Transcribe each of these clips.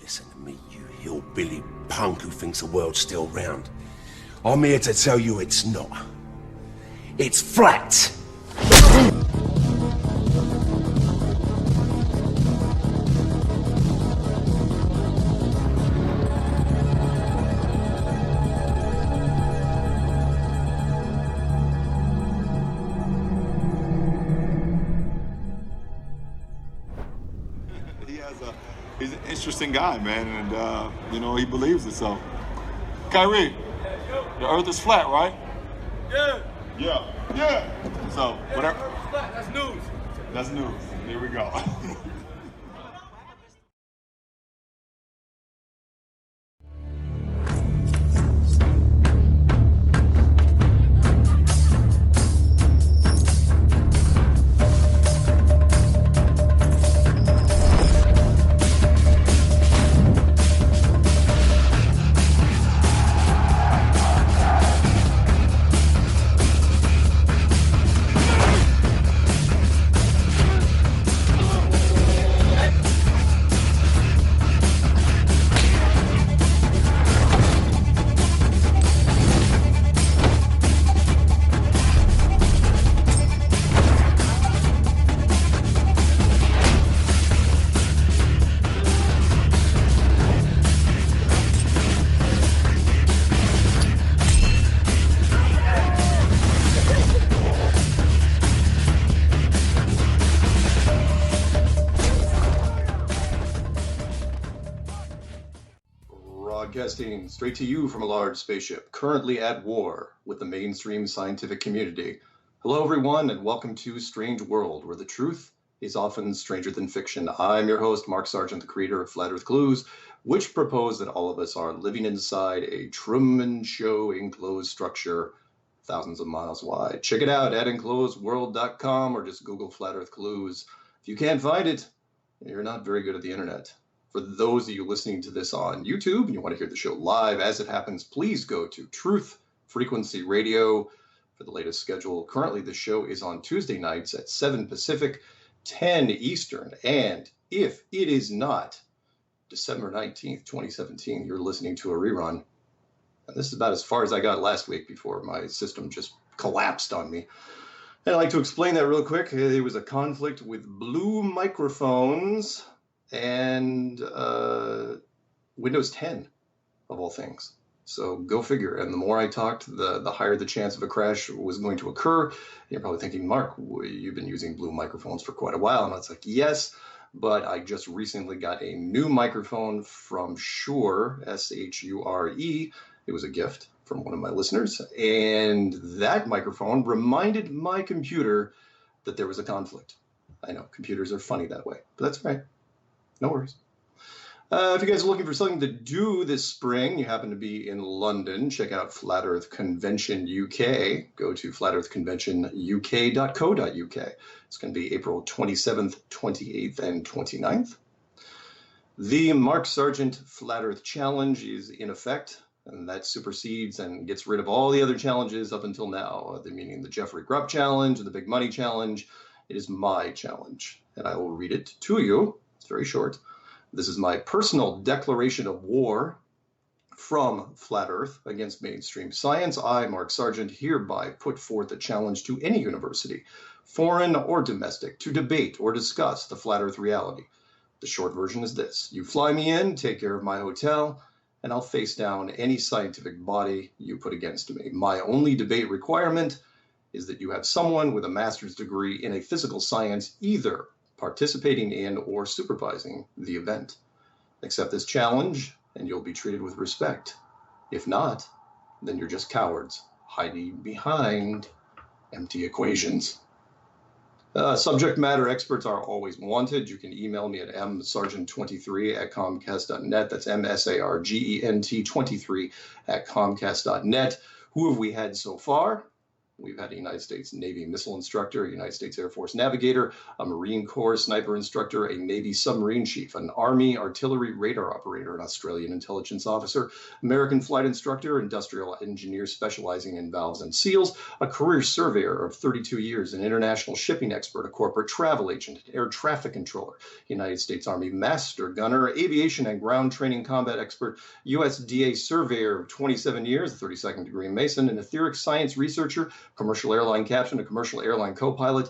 Listen to me, you hillbilly punk who thinks the world's still round. I'm here to tell you it's not. It's flat! He's an interesting guy, man, and, you know, he believes it, so. Kyrie, the earth is flat, right? Yeah. Yeah. Yeah. So, whatever. The earth is flat. That's news. That's news. Here we go. Broadcasting straight to you from a large spaceship, currently at war with the mainstream scientific community. Hello, everyone, and welcome to Strange World, where the truth is often stranger than fiction. I'm your host, Mark Sargent, the creator of Flat Earth Clues, which propose that all of us are living inside a Truman Show enclosed structure thousands of miles wide. Check it out at enclosedworld.com or just Google Flat Earth Clues. If you can't find it, you're not very good at the internet. For those of you listening to this on YouTube and you want to hear the show live as it happens, please go to Truth Frequency Radio for the latest schedule. Currently, the show is on Tuesday nights at 7 Pacific, 10 Eastern. And if it is not December 19th, 2017, you're listening to a rerun. And this is about as far as I got last week before my system just collapsed on me. And I'd like to explain that real quick. There was a conflict with Blue microphones and Windows 10, of all things. So go figure. And the more I talked, the higher the chance of a crash was going to occur. You're probably thinking, Mark, you've been using Blue microphones for quite a while. And I was like, yes, but I just recently got a new microphone from Shure, S-H-U-R-E. It was a gift from one of my listeners. And that microphone reminded my computer that there was a conflict. I know, computers are funny that way, but that's right. No worries. If you guys are looking for something to do this spring, you happen to be in London, check out Flat Earth Convention UK. Go to flatearthconventionuk.co.uk. It's going to be April 27th, 28th, and 29th. The Mark Sargent Flat Earth Challenge is in effect, and that supersedes and gets rid of all the other challenges up until now, meaning the Jeffrey Grubb Challenge and the Big Money Challenge. It is my challenge, and I will read it to you. It's very short. This is my personal declaration of war from Flat Earth against mainstream science. I, Mark Sargent, hereby put forth a challenge to any university, foreign or domestic, to debate or discuss the Flat Earth reality. The short version is this. You fly me in, take care of my hotel, and I'll face down any scientific body you put against me. My only debate requirement is that you have someone with a master's degree in a physical science either participating in or supervising the event. Accept this challenge and you'll be treated with respect. If not, then you're just cowards hiding behind empty equations. Subject matter experts are always wanted. You can email me at msargent23@comcast.net. That's msargent23@comcast.net. Who have we had so far? We've had a United States Navy missile instructor, a United States Air Force navigator, a Marine Corps sniper instructor, a Navy submarine chief, an Army artillery radar operator, an Australian intelligence officer, American flight instructor, industrial engineer specializing in valves and seals, a career surveyor of 32 years, an international shipping expert, a corporate travel agent, an air traffic controller, United States Army master gunner, aviation and ground training combat expert, USDA surveyor of 27 years, a 32nd degree Mason, an etheric science researcher, commercial airline captain, a commercial airline co-pilot,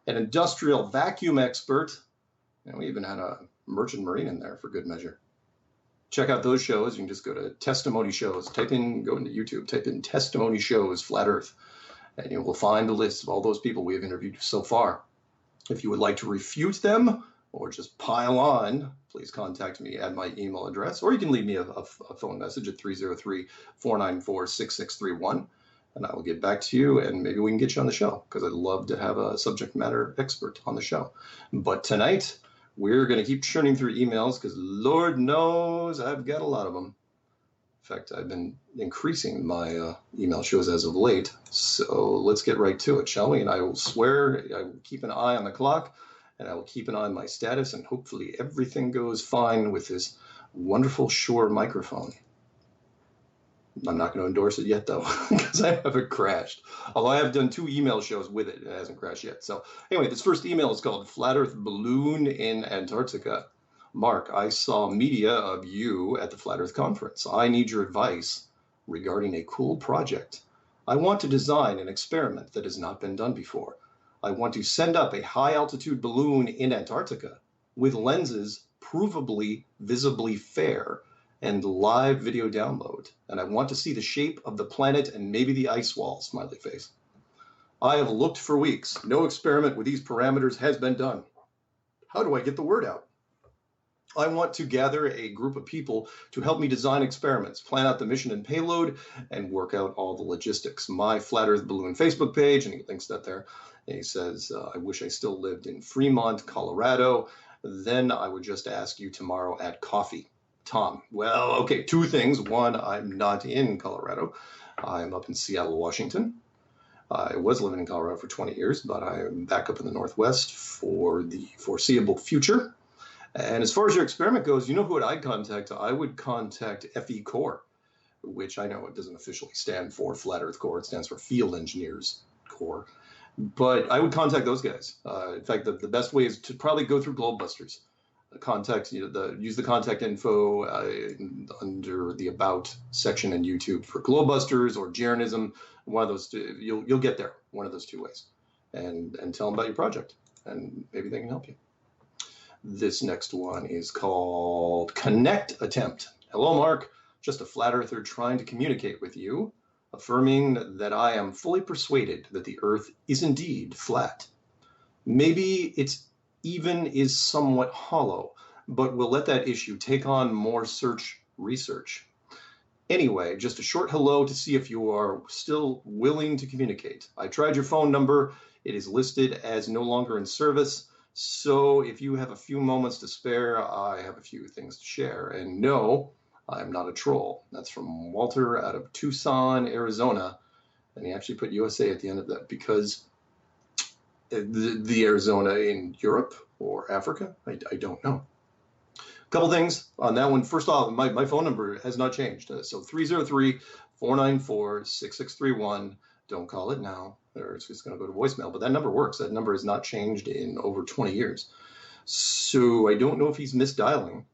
an industrial vacuum expert, and we even had a merchant marine in there for good measure. Check out those shows. You can just go to testimony shows, go into YouTube, type in testimony shows, Flat Earth, and you will find a list of all those people we have interviewed so far. If you would like to refute them or just pile on, please contact me at my email address, or you can leave me a phone message at 303-494-6631. And I will get back to you, and maybe we can get you on the show, because I'd love to have a subject matter expert on the show. But tonight, we're going to keep churning through emails, because Lord knows I've got a lot of them. In fact, I've been increasing my email shows as of late. So let's get right to it, shall we? And I will swear I will keep an eye on the clock, and I will keep an eye on my status, and hopefully everything goes fine with this wonderful Shure microphone. I'm not going to endorse it yet, though, because I haven't crashed. Although I have done 2 email shows with it, it hasn't crashed yet. So anyway, this first email is called Flat Earth Balloon in Antarctica. Mark, I saw media of you at the Flat Earth Conference. I need your advice regarding a cool project. I want to design an experiment that has not been done before. I want to send up a high-altitude balloon in Antarctica with lenses provably visibly fair and live video download, and I want to see the shape of the planet and maybe the ice wall, smiley face. I have looked for weeks. No experiment with these parameters has been done. How do I get the word out? I want to gather a group of people to help me design experiments, plan out the mission and payload, and work out all the logistics. My Flat Earth Balloon Facebook page, and he links that there, and he says, I wish I still lived in Fremont, Colorado. Then I would just ask you tomorrow at coffee. Tom, well, okay, 2 things. One, I'm not in Colorado. I'm up in Seattle, Washington. I was living in Colorado for 20 years, but I'm back up in the Northwest for the foreseeable future. And as far as your experiment goes, you know who I'd contact? I would contact FE Corps, which I know it doesn't officially stand for Flat Earth Corps. It stands for Field Engineers Corps. But I would contact those guys. In fact, the best way is to probably go through Globebusters. Use the contact info under the About section in YouTube for Globebusters or Jeranism. One of those, you'll get there. One of those 2 ways, and tell them about your project, and maybe they can help you. This next one is called Connect Attempt. Hello, Mark. Just a flat earther trying to communicate with you, affirming that I am fully persuaded that the Earth is indeed flat. Maybe it's even is somewhat hollow, but we'll let that issue take on more research. Anyway, just a short hello to see if you are still willing to communicate. I tried your phone number. It is listed as no longer in service. So if you have a few moments to spare, I have a few things to share. And no, I'm not a troll. That's from Walter out of Tucson, Arizona. And he actually put USA at the end of that because the Arizona in Europe or Africa, I don't know. A couple things on that one. First off, my phone number has not changed. So 303-494-6631. Don't call it now, or it's just going to go to voicemail. But that number works. That number has not changed in over 20 years. So I don't know if he's misdialing.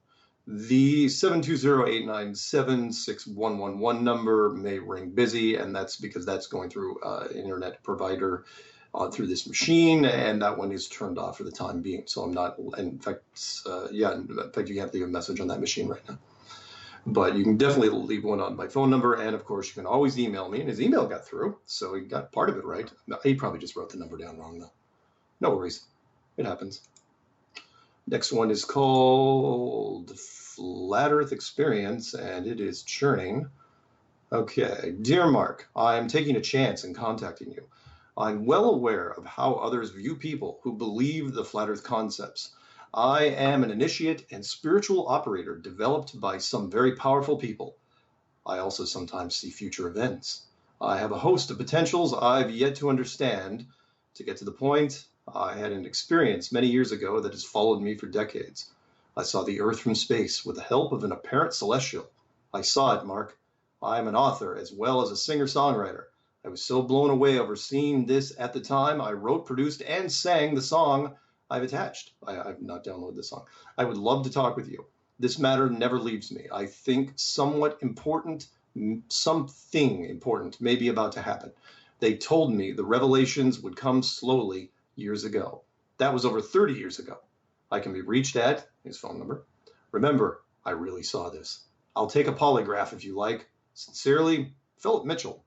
The 720-897-6111 number may ring busy, and that's because that's going through internet provider through this machine, and that one is turned off for the time being. So I'm not, in fact, you can't leave a message on that machine right now. But you can definitely leave one on my phone number, and of course you can always email me, and his email got through, so he got part of it right. He probably just wrote the number down wrong, though. No worries. It happens. Next one is called Flat Earth Experience, and it is churning. Okay. Dear Mark, I am taking a chance in contacting you. I'm well aware of how others view people who believe the Flat Earth concepts. I am an initiate and spiritual operator developed by some very powerful people. I also sometimes see future events. I have a host of potentials I've yet to understand. To get to the point, I had an experience many years ago that has followed me for decades. I saw the Earth from space with the help of an apparent celestial. I saw it, Mark. I am an author as well as a singer-songwriter. I was so blown away over seeing this at the time, I wrote, produced, and sang the song I've attached. I've not downloaded this song. I would love to talk with you. This matter never leaves me. I think something important may be about to happen. They told me the revelations would come slowly years ago. That was over 30 years ago. I can be reached at his phone number. Remember, I really saw this. I'll take a polygraph if you like. Sincerely, Philip Mitchell.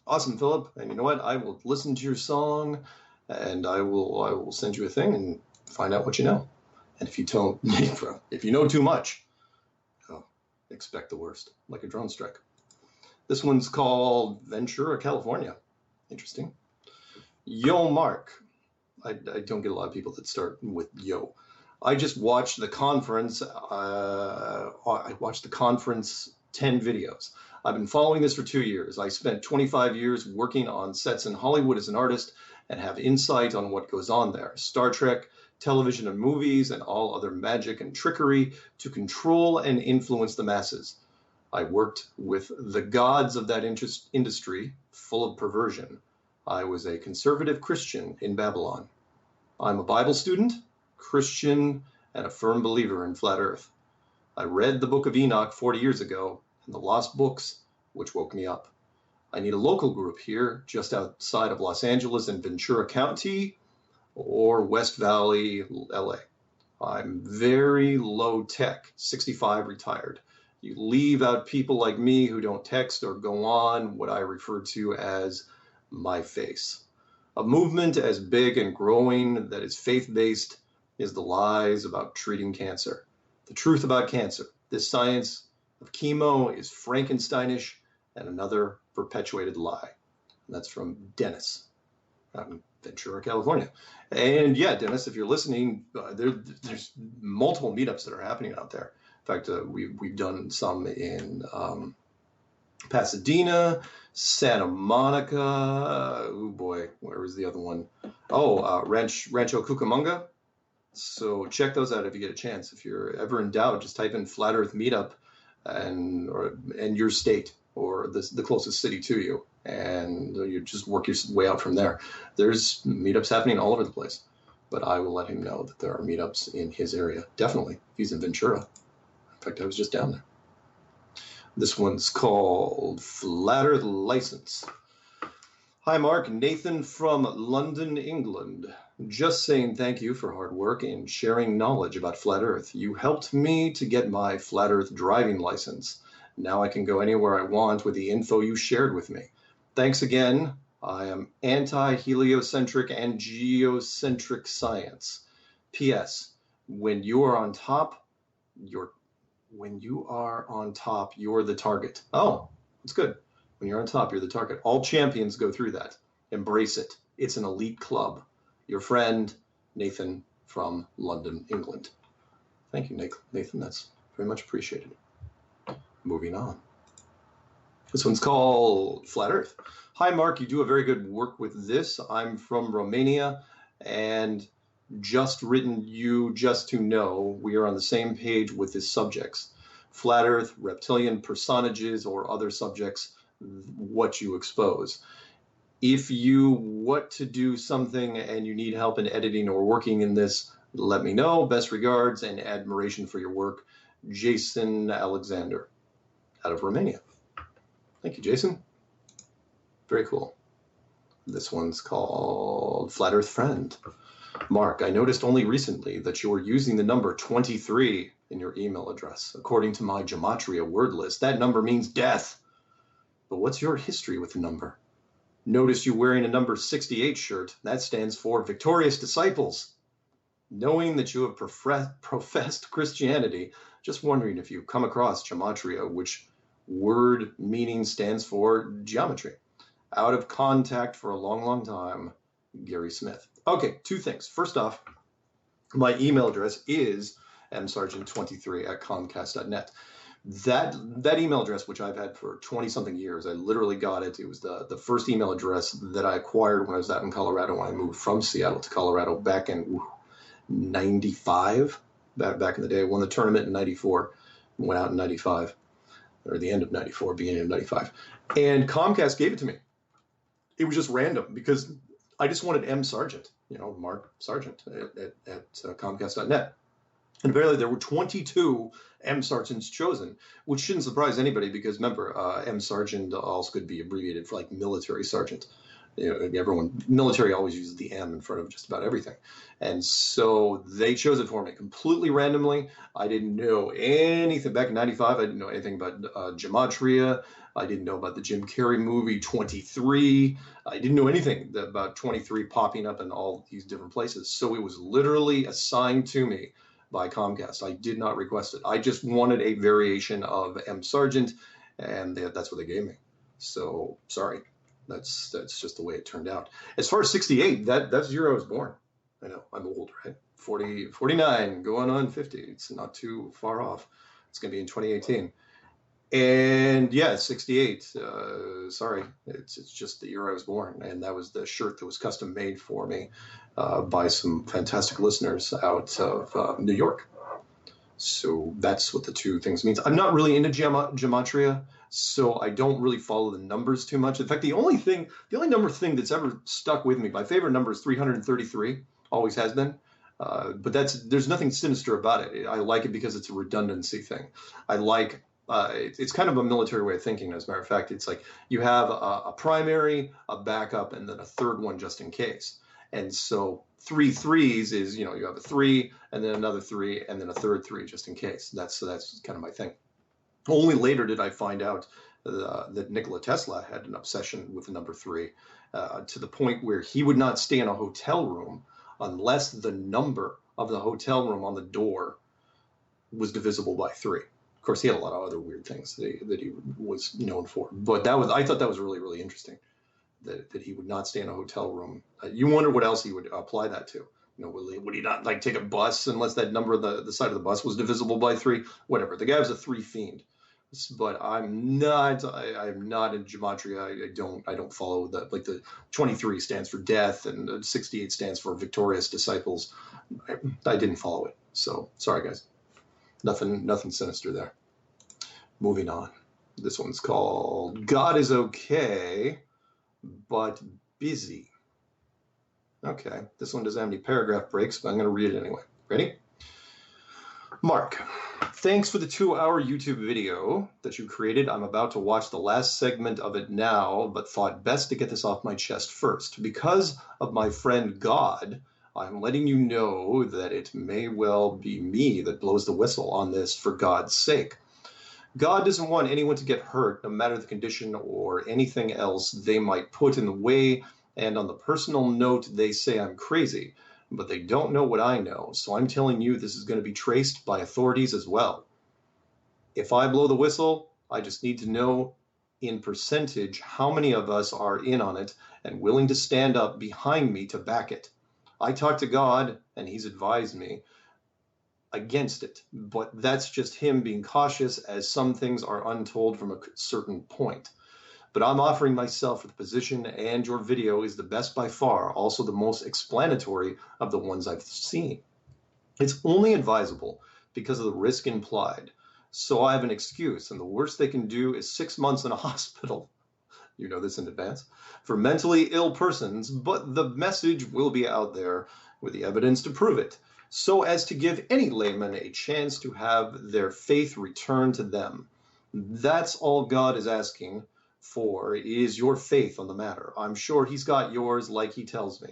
Awesome, Philip. And you know what? I will listen to your song, and I will send you a thing and find out what you know. And if you know too much, expect the worst, like a drone strike. This one's called Ventura, California. Interesting. Yo, Mark. I don't get a lot of people that start with yo. I just watched the conference. I watched the conference 10 videos. I've been following this for 2 years. I spent 25 years working on sets in Hollywood as an artist and have insight on what goes on there. Star Trek, television and movies, and all other magic and trickery to control and influence the masses. I worked with the gods of that industry, full of perversion. I was a conservative Christian in Babylon. I'm a Bible student, Christian, and a firm believer in flat Earth. I read the Book of Enoch 40 years ago and the Lost Books, which woke me up. I need a local group here, just outside of Los Angeles in Ventura County or West Valley, LA. I'm very low tech, 65, retired. You leave out people like me who don't text or go on what I refer to as my face. A movement as big and growing that is faith-based is the lies about treating cancer. The truth about cancer. This science of chemo is Frankensteinish and another perpetuated lie. And that's from Dennis out in Ventura, California. And yeah, Dennis, if you're listening, there's multiple meetups that are happening out there. In fact, we've done some in Pasadena, Santa Monica. Oh boy, where was the other one? Rancho Cucamonga. So check those out if you get a chance. If you're ever in doubt, just type in Flat Earth Meetup and your state or the closest city to you, and you just work your way out from there. There's meetups happening all over the place, but I will let him know that there are meetups in his area. Definitely, if he's in Ventura. In fact, I was just down there. This one's called Flat Earth License. Hi, Mark. Nathan from London, England. Just saying thank you for hard work and sharing knowledge about Flat Earth. You helped me to get my Flat Earth driving license. Now I can go anywhere I want with the info you shared with me. Thanks again. I am anti-heliocentric and geocentric science. P.S. When you are on top, you're the target. Oh, that's good. When you're on top, you're the target. All champions go through that. Embrace it. It's an elite club. Your friend, Nathan from London, England. Thank you, Nathan. That's very much appreciated. Moving on. This one's called Flat Earth. Hi, Mark. You do a very good work with this. I'm from Romania and just written you just to know we are on the same page with the subjects. Flat Earth, reptilian personages, or other subjects, what you expose. If you want to do something and you need help in editing or working in this, let me know. Best regards and admiration for your work. Jason Alexander out of Romania. Thank you, Jason. Very cool. This one's called Flat Earth Friend. Mark, I noticed only recently that you were using the number 23 in your email address. According to my gematria word list, that number means death. But what's your history with the number? Noticed you wearing a number 68 shirt. That stands for Victorious Disciples. Knowing that you have professed Christianity, just wondering if you've come across gematria, which word meaning stands for geometry. Out of contact for a long, long time, Gary Smith. Okay, two things. First off, my email address is msargent23@comcast.net. That email address, which I've had for 20 something years, I literally got it. It was the first email address that I acquired when I was out in Colorado, when I moved from Seattle to Colorado back in 95, back in the day. I won the tournament in 94, went out in 95, or the end of 94, beginning of 95. And Comcast gave it to me. It was just random because I just wanted M. Sargent, Mark Sargent at Comcast.net. And apparently there were 22 M. Sargents chosen, which shouldn't surprise anybody because remember, M. Sargent also could be abbreviated for like military sergeant. Military always uses the M in front of just about everything. And so they chose it for me completely randomly. I didn't know anything back in 95. I didn't know anything about gematria. I didn't know about the Jim Carrey movie 23. I didn't know anything about 23 popping up in all these different places. So it was literally assigned to me by Comcast. I did not request it. I just wanted a variation of M. Sargent, and that's what they gave me. So sorry. That's just the way it turned out. As far as 68, that's the year I was born. I know, I'm old, right? 49, going on 50. It's not too far off. It's going to be in 2018. And yeah, 68. Sorry, it's just the year I was born. And that was the shirt that was custom made for me by some fantastic listeners out of New York. So that's what the two things means. I'm not really into gematria, so I don't really follow the numbers too much. In fact, the only number thing that's ever stuck with me, my favorite number is 333, always has been. But there's nothing sinister about it. I like it because it's a redundancy thing. I like, it's kind of a military way of thinking, as a matter of fact. It's like you have a primary, a backup, and then a third one just in case. And so 3 threes is, you have a 3 and then another 3 and then a third 3 just in case. That's kind of my thing. Only later did I find out that Nikola Tesla had an obsession with the number 3 to the point where he would not stay in a hotel room unless the number of the hotel room on the door was divisible by 3. Of course, he had a lot of other weird things that he was known for. But I thought that was really, really interesting. That he would not stay in a hotel room. You wonder what else he would apply that to. Would he not like take a bus unless that number of the side of the bus was divisible by 3? Whatever. The guy was a 3 fiend. But I'm not in gematria. I don't follow the 23 stands for death and 68 stands for victorious disciples. I didn't follow it. So sorry guys. Nothing sinister there. Moving on. This one's called God is Okay, but busy. Okay, this one doesn't have any paragraph breaks, but I'm going to read it anyway. Ready? Mark, thanks for the 2-hour YouTube video that you created. I'm about to watch the last segment of it now, but thought best to get this off my chest first. Because of my friend God, I'm letting you know that it may well be me that blows the whistle on this for God's sake. God doesn't want anyone to get hurt, no matter the condition or anything else they might put in the way. And on the personal note, they say I'm crazy, but they don't know what I know. So I'm telling you this is going to be traced by authorities as well. If I blow the whistle, I just need to know in percentage how many of us are in on it and willing to stand up behind me to back it. I talked to God, and he's advised me against it, but that's just him being cautious, as some things are untold from a certain point. But I'm offering myself for the position, and your video is the best by far, also the most explanatory of the ones I've seen. It's only advisable because of the risk implied. So I have an excuse, and the worst they can do is 6 months in a hospital. You know this in advance. For mentally ill persons, but the message will be out there with the evidence to prove it, so as to give any layman a chance to have their faith returned to them. That's all God is asking for, is your faith on the matter. I'm sure he's got yours, like he tells me.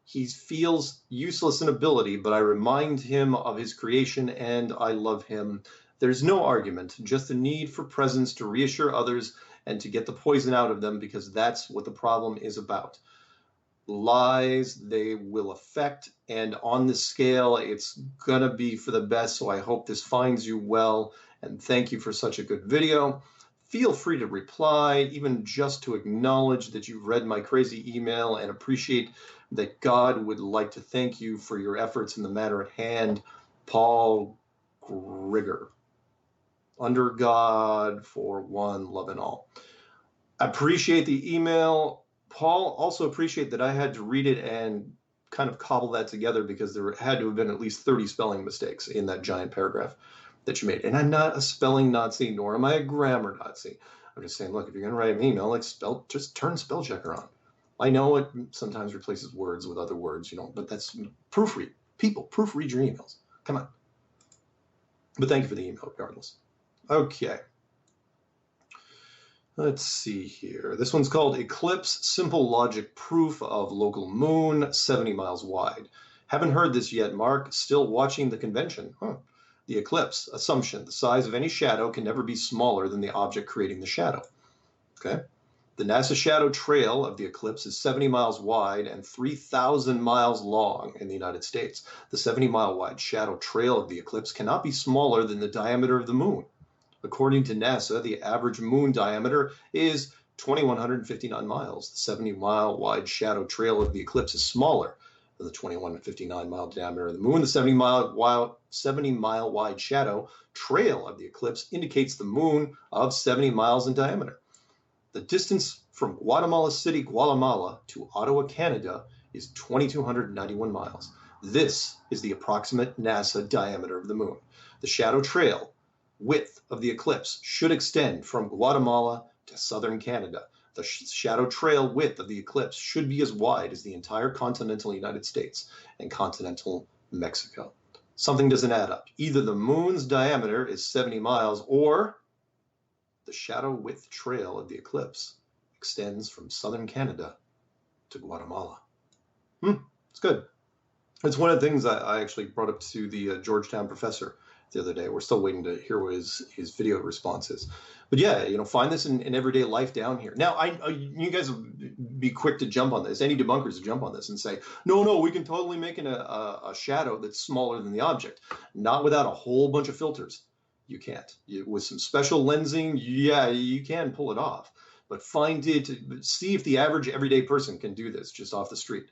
He feels useless in ability, but I remind him of his creation and I love him. There's no argument, just the need for presence to reassure others and to get the poison out of them, because that's what the problem is about. Lies they will affect, and on the scale it's gonna be for the best. So I hope this finds you well, and thank you for such a good video. Feel free to reply, even just to acknowledge that you've read my crazy email, and appreciate that God would like to thank you for your efforts in the matter at hand. Paul Grigger. Under God, for one, love and all. I appreciate the email. Paul, also appreciate that I had to read it and kind of cobble that together because there had to have been at least 30 spelling mistakes in that giant paragraph that you made. And I'm not a spelling Nazi, nor am I a grammar Nazi. I'm just saying, look, if you're going to write an email, like just turn spell checker on. I know it sometimes replaces words with other words, but that's proofread. People, proofread your emails. Come on. But thank you for the email, regardless. Okay. Let's see here. This one's called Eclipse, Simple Logic Proof of Local Moon, 70 miles wide. Haven't heard this yet, Mark. Still watching the convention. The eclipse, assumption, the size of any shadow can never be smaller than the object creating the shadow. Okay. The NASA shadow trail of the eclipse is 70 miles wide and 3,000 miles long in the United States. The 70-mile wide shadow trail of the eclipse cannot be smaller than the diameter of the moon. According to NASA, the average moon diameter is 2,159 miles. The 70-mile wide shadow trail of the eclipse is smaller than the 2,159-mile diameter of the moon. The 70-mile wide shadow trail of the eclipse indicates the moon of 70 miles in diameter. The distance from Guatemala City, Guatemala to Ottawa, Canada is 2,291 miles. This is the approximate NASA diameter of the moon. The shadow trail width of the eclipse should extend from Guatemala to southern Canada. The shadow trail width of the eclipse should be as wide as the entire continental United States and continental Mexico. Something doesn't add up. Either the moon's diameter is 70 miles or the shadow width trail of the eclipse extends from southern Canada to Guatemala. It's good. It's one of the things I actually brought up to the Georgetown professor the other day. We're still waiting to hear what his video response is. But yeah, find this in everyday life down here. Now, you guys will be quick to jump on this. Any debunkers to jump on this and say, no, we can totally make a shadow that's smaller than the object. Not without a whole bunch of filters. You can't. With some special lensing, yeah, you can pull it off. But see if the average everyday person can do this just off the street.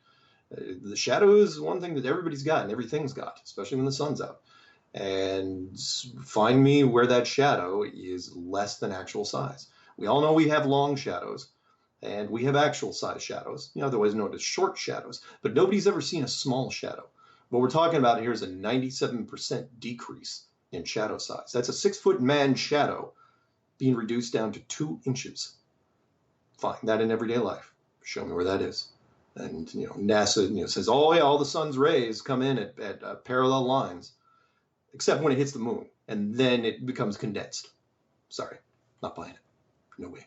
The shadow is one thing that everybody's got and everything's got, especially when the sun's out. And find me where that shadow is less than actual size. We all know we have long shadows and we have actual size shadows, otherwise known as short shadows, but nobody's ever seen a small shadow. What we're talking about here is a 97% decrease in shadow size. That's a 6-foot man shadow being reduced down to 2 inches. Find that in everyday life. Show me where that is. And NASA says, oh yeah, all the sun's rays come in at parallel lines. Except when it hits the moon, and then it becomes condensed. Sorry, not buying it. No way.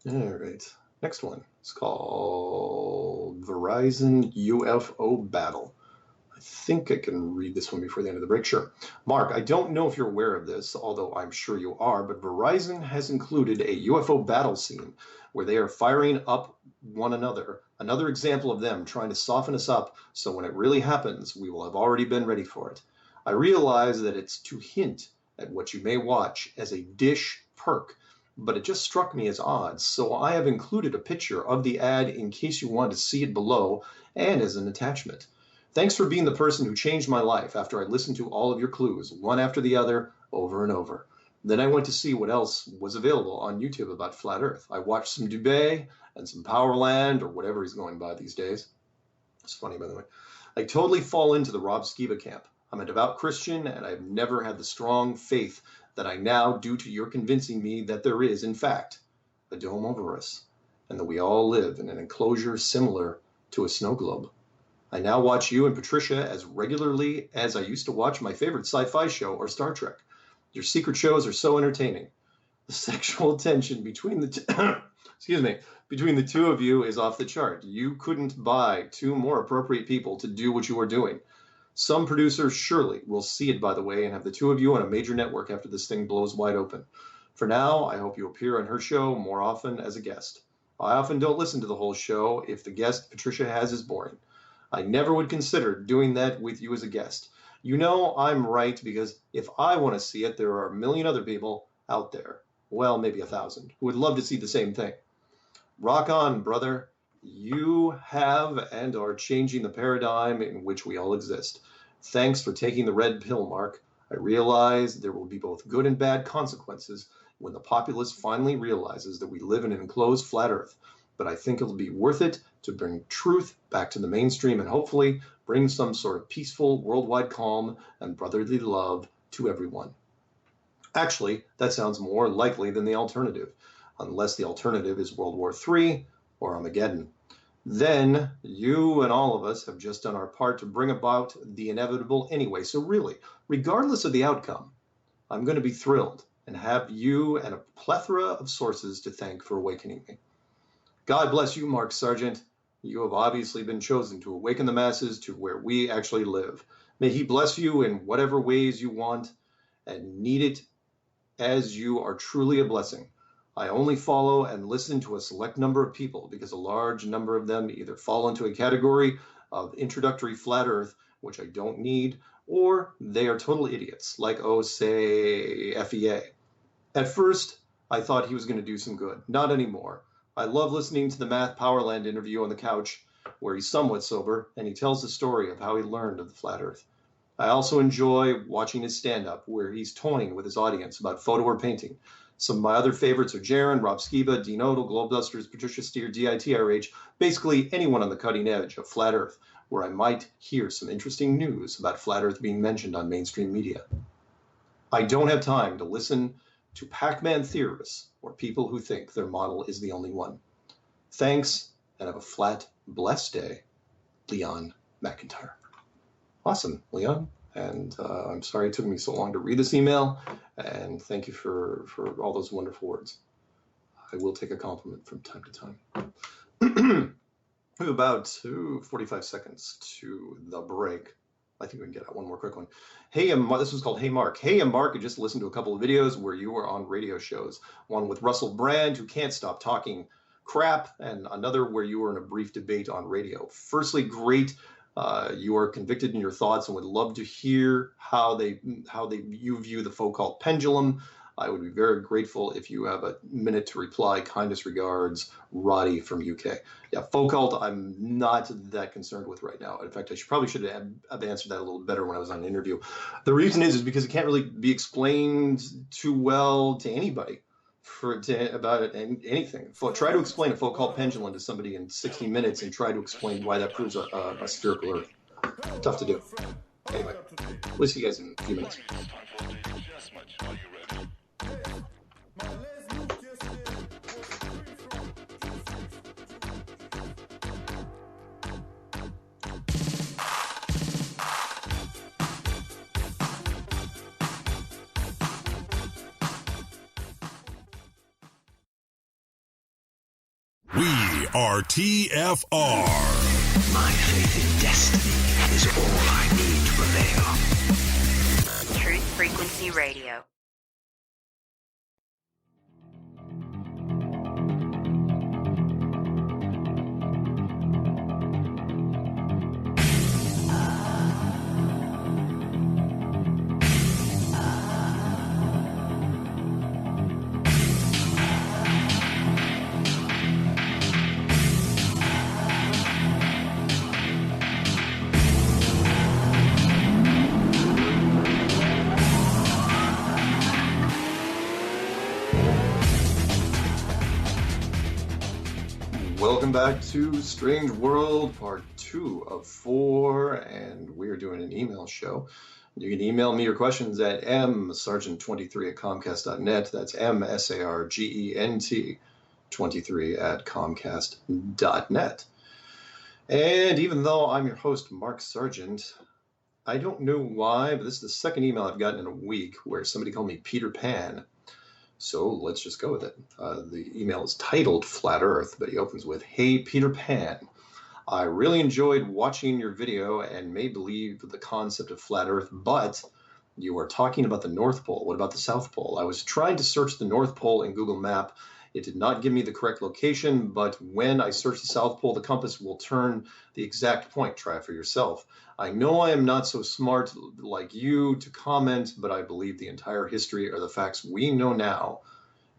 All right, next one. It's called Verizon UFO Battle. I think I can read this one before the end of the break. Sure. Mark, I don't know if you're aware of this, although I'm sure you are, but Verizon has included a UFO battle scene where they are firing up one another. Another example of them trying to soften us up so when it really happens, we will have already been ready for it. I realize that it's to hint at what you may watch as a dish perk, but it just struck me as odd, so I have included a picture of the ad in case you want to see it below and as an attachment. Thanks for being the person who changed my life after I listened to all of your clues, one after the other, over and over. Then I went to see what else was available on YouTube about Flat Earth. I watched some Dubé and some Powerland, or whatever he's going by these days. It's funny, by the way. I totally fall into the Rob Skiba camp. I'm a devout Christian, and I've never had the strong faith that I now do to your convincing me that there is, in fact, a dome over us, and that we all live in an enclosure similar to a snow globe. I now watch you and Patricia as regularly as I used to watch my favorite sci-fi show or Star Trek. Your secret shows are so entertaining. The sexual tension between the between the two of you is off the chart. You couldn't buy 2 more appropriate people to do what you are doing. Some producers surely will see it, by the way, and have the 2 of you on a major network after this thing blows wide open. For now, I hope you appear on her show more often as a guest. I often don't listen to the whole show if the guest Patricia has is boring. I never would consider doing that with you as a guest. I'm right, because if I want to see it, there are a million other people out there, well, maybe 1,000, who would love to see the same thing. Rock on, brother. You have and are changing the paradigm in which we all exist. Thanks for taking the red pill, Mark. I realize there will be both good and bad consequences when the populace finally realizes that we live in an enclosed flat Earth, but I think it'll be worth it to bring truth back to the mainstream and hopefully bring some sort of peaceful worldwide calm and brotherly love to everyone. Actually, that sounds more likely than the alternative, unless the alternative is World War III or Armageddon. Then you and all of us have just done our part to bring about the inevitable anyway. So really, regardless of the outcome, I'm going to be thrilled and have you and a plethora of sources to thank for awakening me. God bless you, Mark Sargent. You have obviously been chosen to awaken the masses to where we actually live. May he bless you in whatever ways you want and need it, as you are truly a blessing. I only follow and listen to a select number of people because a large number of them either fall into a category of introductory flat Earth, which I don't need, or they are total idiots, like, say, FEA. At first, I thought he was going to do some good. Not anymore. I love listening to the Math Powerland interview on the couch, where he's somewhat sober, and he tells the story of how he learned of the flat Earth. I also enjoy watching his stand-up, where he's toying with his audience about photo or painting. Some of my other favorites are Jaron, Rob Skiba, Dean Odell, Globedusters, Patricia Steer, DITRH, basically anyone on the cutting edge of flat Earth, where I might hear some interesting news about flat Earth being mentioned on mainstream media. I don't have time to listen to Pac-Man theorists or people who think their model is the only one. Thanks, and have a flat, blessed day. Leon McIntyre. Awesome, Leon. And I'm sorry it took me so long to read this email. And thank you for all those wonderful words. I will take a compliment from time to time. We have about 45 seconds to the break. I think we can get out one more quick one. Hey, this was called Hey Mark. Hey, I'm Mark. I just listened to a couple of videos where you were on radio shows. One with Russell Brand, who can't stop talking crap, and another where you were in a brief debate on radio. Firstly, great. You are convicted in your thoughts and would love to hear how you view the Foucault pendulum. I would be very grateful if you have a minute to reply. Kindest regards, Roddy from UK. Yeah, Foucault, I'm not that concerned with right now. In fact, I probably should have answered that a little better when I was on an interview. The reason is because it can't really be explained too well to anybody about anything. Try to explain a Foucault pendulum to somebody in 60 minutes and try to explain why that proves a spherical Earth. Tough to do. Anyway, we'll see you guys in a few minutes. We are TFR. My faith in destiny is all I need to prevail. Truth Frequency Radio. Welcome back to Strange World, part 2 of 4, and we're doing an email show. You can email me your questions at msargent23@comcast.net. That's msargent23@comcast.net. And even though I'm your host, Mark Sargent, I don't know why, but this is the second email I've gotten in a week where somebody called me Peter Pan. So let's just go with it. The email is titled Flat Earth, but he opens with, Hey, Peter Pan. I really enjoyed watching your video and may believe the concept of flat Earth, but you are talking about the North Pole. What about the South Pole? I was trying to search the North Pole in Google Map. It did not give me the correct location, but when I search the South Pole, the compass will turn the exact point. Try it for yourself. I know I am not so smart like you to comment, but I believe the entire history or the facts we know now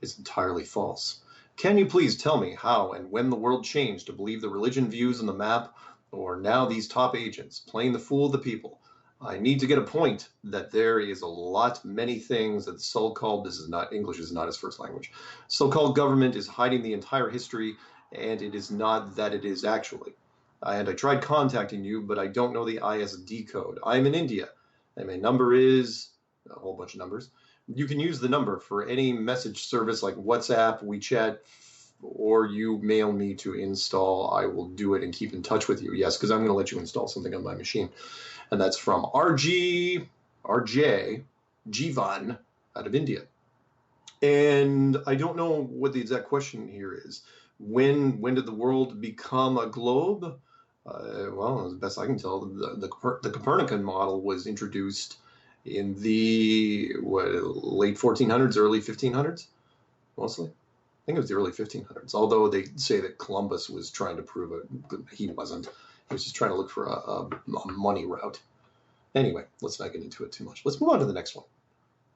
is entirely false. Can you please tell me how and when the world changed to believe the religion views on the map, or now these top agents playing the fool of the people? I need to get a point that there is a lot, many things that so-called, English is not his first language, so-called government is hiding the entire history, and it is not that it is actually. And I tried contacting you, but I don't know the ISD code. I'm in India, and my number is a whole bunch of numbers. You can use the number for any message service like WhatsApp, WeChat, or you mail me to install. I will do it and keep in touch with you. Yes, because I'm going to let you install something on my machine. And that's from RJ Jivan out of India. And I don't know what the exact question here is. When did the world become a globe? Well, as best I can tell, the Copernican model was introduced in the late 1400s, early 1500s, mostly. I think it was the early 1500s, although they say that Columbus was trying to prove it. He wasn't. He was just trying to look for a money route. Anyway, let's not get into it too much. Let's move on to the next one.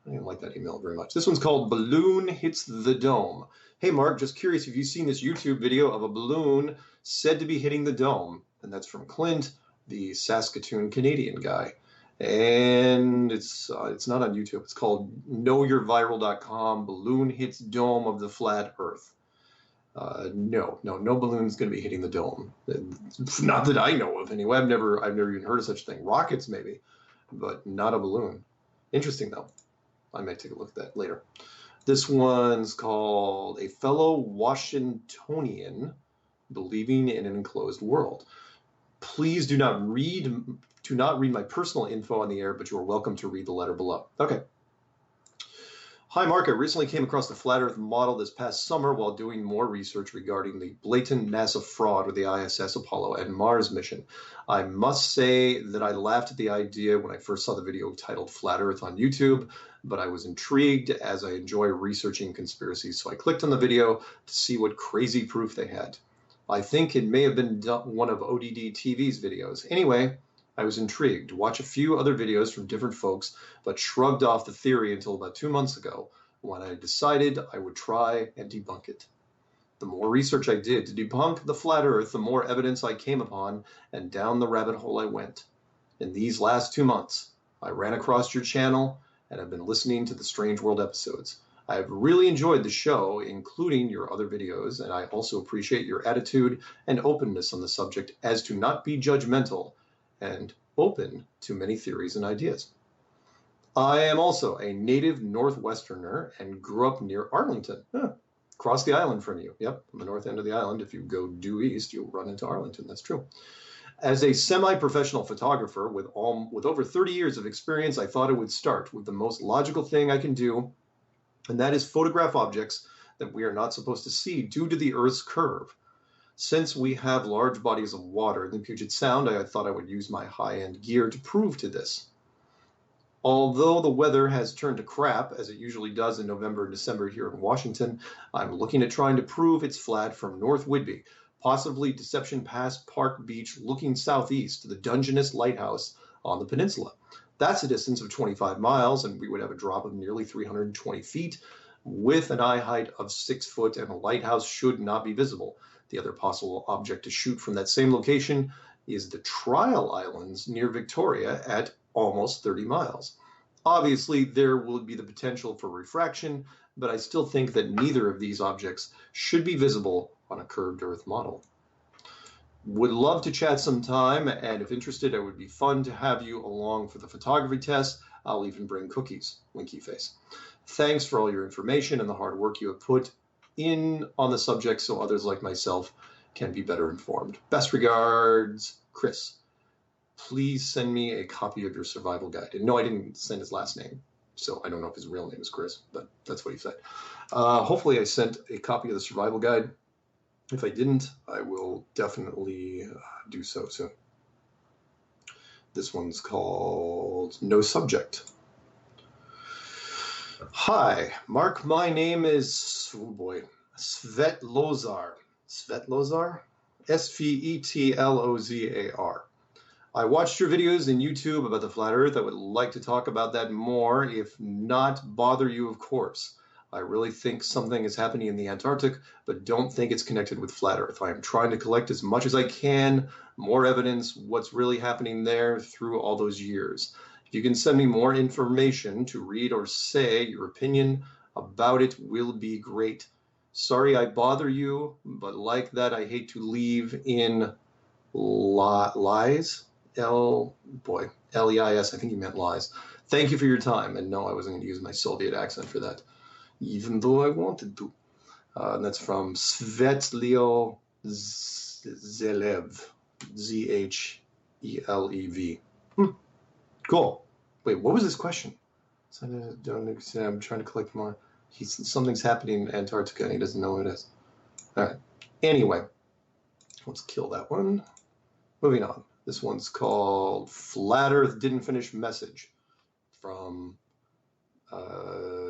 I didn't like that email very much. This one's called Balloon Hits the Dome. Hey, Mark, just curious if you've seen this YouTube video of a balloon said to be hitting the dome. And that's from Clint, the Saskatoon Canadian guy. And it's not on YouTube. It's called knowyourviral.com, Balloon Hits Dome of the Flat Earth. No balloon's going to be hitting the dome. Not that I know of, anyway. I've never even heard of such a thing. Rockets, maybe, but not a balloon. Interesting, though. I might take a look at that later. This one's called A Fellow Washingtonian Believing in an Enclosed World. Please do not read my personal info on the air, but you are welcome to read the letter below. Okay. Hi, Mark. I recently came across the Flat Earth model this past summer while doing more research regarding the blatant NASA fraud with the ISS, Apollo, and Mars mission. I must say that I laughed at the idea when I first saw the video titled Flat Earth on YouTube, but I was intrigued as I enjoy researching conspiracies, so I clicked on the video to see what crazy proof they had. I think it may have been one of ODD TV's videos. Anyway, I was intrigued to watch a few other videos from different folks, but shrugged off the theory until about 2 months ago when I decided I would try and debunk it. The more research I did to debunk the flat earth, the more evidence I came upon, and down the rabbit hole I went. In these last 2 months, I ran across your channel and have been listening to the Strange World episodes. I have really enjoyed the show, including your other videos, and I also appreciate your attitude and openness on the subject as to not be judgmental and open to many theories and ideas. I am also a native Northwesterner and grew up near Arlington. Across the island from you. Yep, on the north end of the island. If you go due east, you'll run into Arlington. That's true. As a semi-professional photographer with over 30 years of experience, I thought I would start with the most logical thing I can do, and that is photograph objects that we are not supposed to see due to the Earth's curve. Since we have large bodies of water in the Puget Sound, I thought I would use my high-end gear to prove to this. Although the weather has turned to crap, as it usually does in November and December here in Washington, I'm looking at trying to prove it's flat from North Whidbey, possibly Deception Pass Park Beach, looking southeast to the Dungeness Lighthouse on the peninsula. That's a distance of 25 miles, and we would have a drop of nearly 320 feet, with an eye height of 6 foot, and a lighthouse should not be visible. The other possible object to shoot from that same location is the Trial Islands near Victoria at almost 30 miles. Obviously, there will be the potential for refraction, but I still think that neither of these objects should be visible on a curved Earth model. Would love to chat sometime, and if interested, it would be fun to have you along for the photography test. I'll even bring cookies, winky face. Thanks for all your information and the hard work you have put in on the subject so others like myself can be better informed. Best regards, Chris. Please send me a copy of your survival guide. And no, I didn't send his last name, so I don't know if his real name is Chris, but that's what he said. Hopefully I sent a copy of the survival guide. If I didn't, I will definitely do so soon. This one's called No Subject. Hi, Mark. My name is, Svetlozar. Svetlozar? Svetlozar. I watched your videos in YouTube about the flat earth. I would like to talk about that more, if not bother you, of course. I really think something is happening in the Antarctic, but don't think it's connected with flat Earth. I am trying to collect as much as I can, more evidence, what's really happening there through all those years. If you can send me more information to read or say, your opinion about it will be great. Sorry I bother you, but like that, I hate to leave in lies. L-E-I-S, I think you meant lies. Thank you for your time. And no, I wasn't going to use my Soviet accent for that, even though I wanted to. And that's from Svetlio Zelev, Z-H-E-L-E-V. Cool. Wait, what was this question? I'm trying to collect more. Something's happening in Antarctica and he doesn't know what it is. All right. Anyway, let's kill that one. Moving on. This one's called Flat Earth Didn't Finish Message from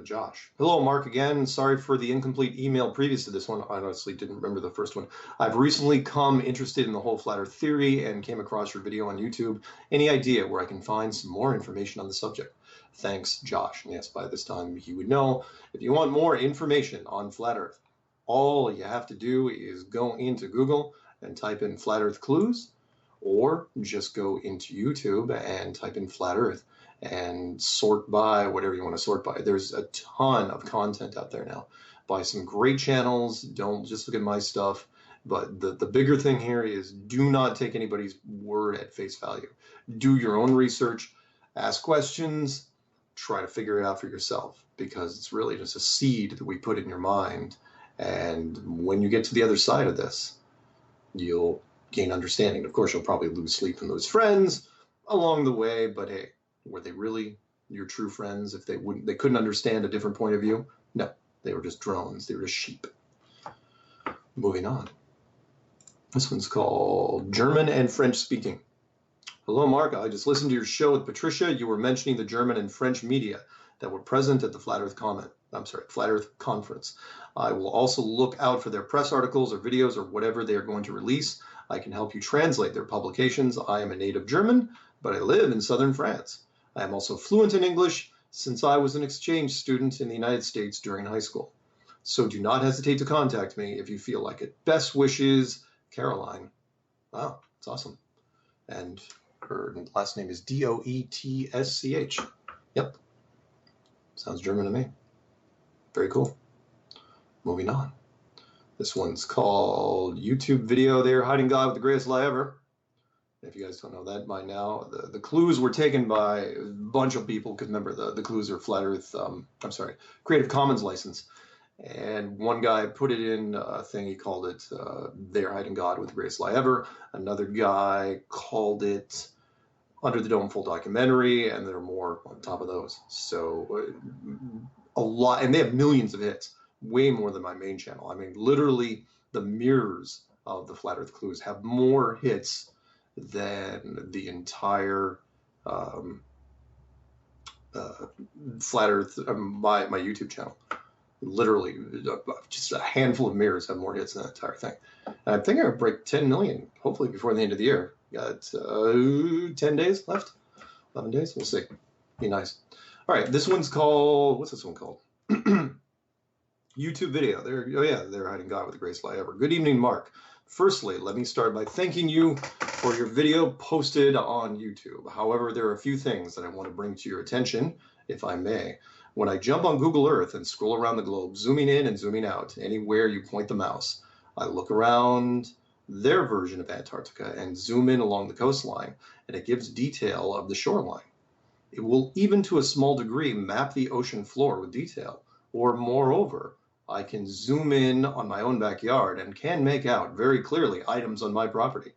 Josh. Hello, Mark, again. Sorry for the incomplete email previous to this one. I honestly didn't remember the first one. I've recently come interested in the whole flat Earth theory and came across your video on YouTube. Any idea where I can find some more information on the subject? Thanks, Josh. And yes, by this time he would know. If you want more information on flat Earth, all you have to do is go into Google and type in flat Earth clues, or just go into YouTube and type in flat Earth and sort by whatever you want to sort by. There's a ton of content out there now by some great channels. Don't just look at my stuff. But the bigger thing here is do not take anybody's word at face value. Do your own research, ask questions, try to figure it out for yourself, because it's really just a seed that we put in your mind. And when you get to the other side of this, you'll gain understanding. Of course, you'll probably lose sleep and lose friends along the way, but hey, were they really your true friends if they couldn't understand a different point of view? No, they were just drones. They were just sheep. Moving on. This one's called German and French Speaking. Hello, Mark. I just listened to your show with Patricia. You were mentioning the German and French media that were present at the Flat Earth Conference. I will also look out for their press articles or videos or whatever they are going to release. I can help you translate their publications. I am a native German, but I live in southern France. I am also fluent in English since I was an exchange student in the United States during high school. So do not hesitate to contact me if you feel like it. Best wishes, Caroline. Wow, that's awesome. And her last name is D-O-E-T-S-C-H. Yep. Sounds German to me. Very cool. Moving on. This one's called YouTube Video. They're hiding God with the greatest lie ever. If you guys don't know that by now, the clues were taken by a bunch of people, because remember, the clues are Flat Earth, Creative Commons license. And one guy put it in a thing, he called it They're Hiding God with the Greatest Lie Ever. Another guy called it Under the Dome Full Documentary, and there are more on top of those. So a lot, and they have millions of hits, way more than my main channel. I mean, literally the mirrors of the Flat Earth Clues have more hits than the entire Flat Earth, my YouTube channel. Literally, just a handful of mirrors have more hits than that entire thing. And I think I'll break 10 million, hopefully before the end of the year. Got 10 days left, 11 days, we'll see. Be nice. All right, this one's called, what's this one called? YouTube Video. They're hiding God with the greatest lie ever. Good evening, Mark. Firstly, let me start by thanking you for your video posted on YouTube. However, there are a few things that I want to bring to your attention, if I may. When I jump on Google Earth and scroll around the globe, zooming in and zooming out, anywhere you point the mouse, I look around their version of Antarctica and zoom in along the coastline, and it gives detail of the shoreline. It will, even to a small degree, map the ocean floor with detail. Or moreover, I can zoom in on my own backyard and can make out very clearly items on my property.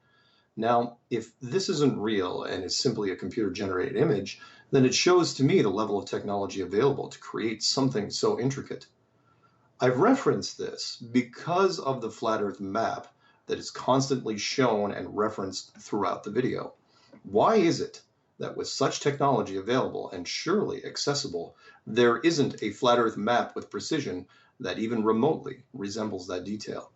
Now, if this isn't real and is simply a computer-generated image, then it shows to me the level of technology available to create something so intricate. I've referenced this because of the Flat Earth map that is constantly shown and referenced throughout the video. Why is it that with such technology available and surely accessible, there isn't a Flat Earth map with precision that even remotely resembles that detail?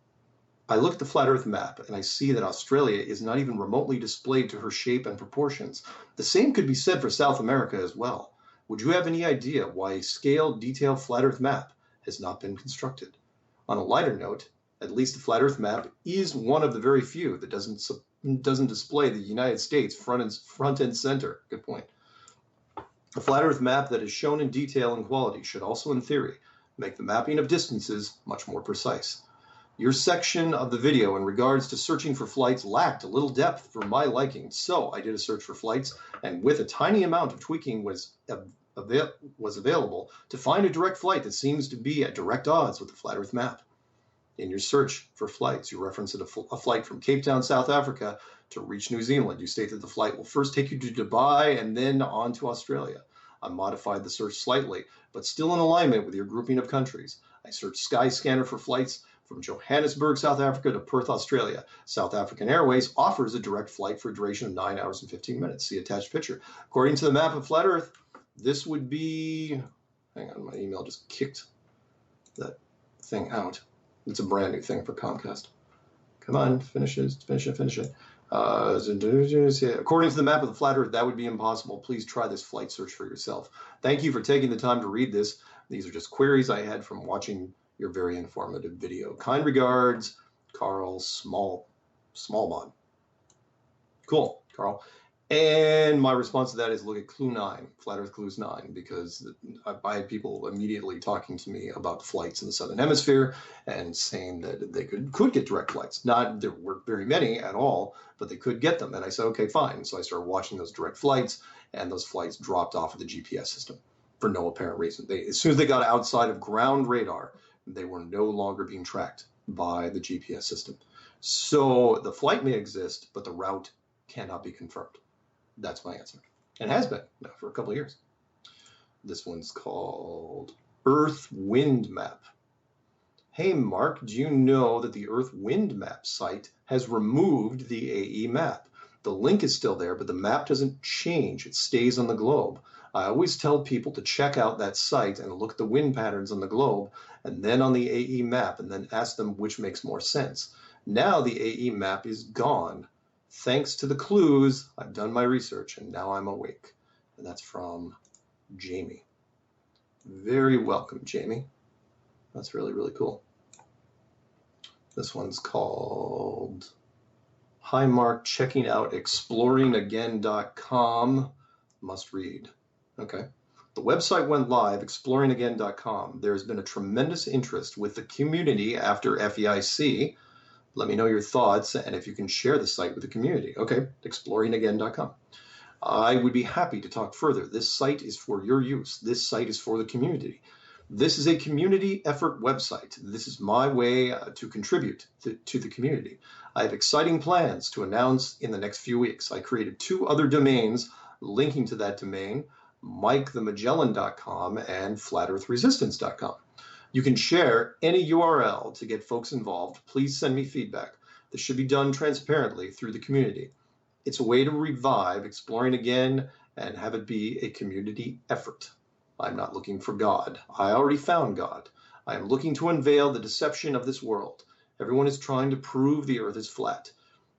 I look at the Flat Earth map and I see that Australia is not even remotely displayed to her shape and proportions. The same could be said for South America as well. Would you have any idea why a scaled, detailed Flat Earth map has not been constructed. On a lighter note, at least the Flat Earth map is one of the very few that doesn't display the United States front and center. Good point. A Flat Earth map that is shown in detail and quality should also, in theory, make the mapping of distances much more precise. Your section of the video in regards to searching for flights lacked a little depth for my liking, so I did a search for flights, and with a tiny amount of tweaking was available to find a direct flight that seems to be at direct odds with the Flat Earth map. In your search for flights, you reference a flight from Cape Town, South Africa to reach New Zealand. You state that the flight will first take you to Dubai and then on to Australia. I modified the search slightly, but still in alignment with your grouping of countries. I searched Skyscanner for flights from Johannesburg, South Africa to Perth, Australia. South African Airways offers a direct flight for a duration of 9 hours and 15 minutes. See attached picture. According to the map of Flat Earth, this would be, hang on, my email just kicked that thing out. It's a brand new thing for Comcast. Come on, finish it. According to the map of the Flat Earth, that would be impossible. Please try this flight search for yourself. Thank you for taking the time to read this. These are just queries I had from watching your very informative video. Kind regards, Carl Smallmod. Cool, Carl. And my response to that is look at Clue 9, Flat Earth Clues 9, because I had people immediately talking to me about flights in the Southern Hemisphere and saying that they could get direct flights. There weren't very many at all, but they could get them. And I said, okay, fine. So I started watching those direct flights, and those flights dropped off of the GPS system for no apparent reason. As soon as they got outside of ground radar, they were no longer being tracked by the GPS system. So the flight may exist, but the route cannot be confirmed. That's my answer. And has been now for a couple of years. This one's called Earth Wind Map. Hey, Mark, do you know that the Earth Wind Map site has removed the AE map? The link is still there, but the map doesn't change. It stays on the globe. I always tell people to check out that site and look at the wind patterns on the globe and then on the AE map and then ask them which makes more sense. Now the AE map is gone. Thanks to the clues, I've done my research and now I'm awake. And that's from Jamie. Very welcome, Jamie. That's really, really cool. This one's called Hi, Mark, checking out exploringagain.com. Must read. Okay. The website went live, exploringagain.com. There's been a tremendous interest with the community after FEIC. Let me know your thoughts and if you can share the site with the community. Okay, exploringagain.com. I would be happy to talk further. This site is for your use. This site is for the community. This is a community effort website. This is my way to contribute to the community. I have exciting plans to announce in the next few weeks. I created 2 other domains linking to that domain, MikeTheMagellan.com and FlatEarthResistance.com. You can share any URL to get folks involved. Please send me feedback. This should be done transparently through the community. It's a way to revive Exploring Again and have it be a community effort. I'm not looking for God. I already found God. I am looking to unveil the deception of this world. Everyone is trying to prove the earth is flat.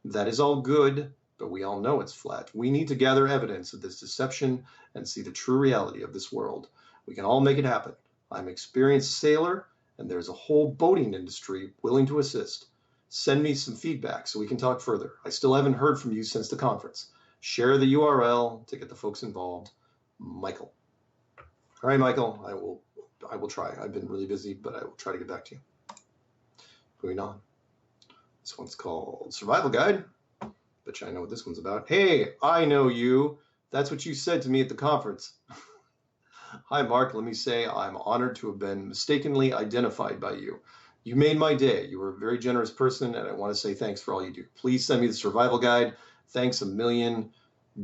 That is all good, but we all know it's flat. We need to gather evidence of this deception and see the true reality of this world. We can all make it happen. I'm an experienced sailor, and there's a whole boating industry willing to assist. Send me some feedback so we can talk further. I still haven't heard from you since the conference. Share the URL to get the folks involved. Michael. All right, Michael, I will try. I've been really busy, but I will try to get back to you. Moving on. This one's called Survival Guide. Bet you I know what this one's about. Hey, I know you. That's what you said to me at the conference. Hi, Mark. Let me say I'm honored to have been mistakenly identified by you. You made my day. You were a very generous person, and I want to say thanks for all you do. Please send me the survival guide. Thanks a million,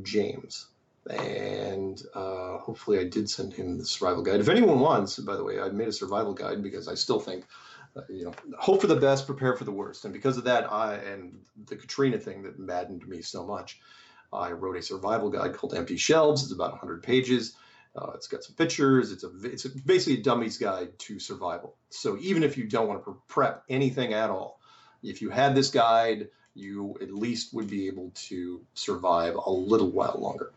James. And hopefully I did send him the survival guide. If anyone wants, by the way, I've made a survival guide because I still think, hope for the best, prepare for the worst. And because of that, and the Katrina thing that maddened me so much, I wrote a survival guide called Empty Shelves. It's about 100 pages. It's got some pictures. It's basically a dummy's guide to survival. So even if you don't want to prep anything at all, if you had this guide, you at least would be able to survive a little while longer.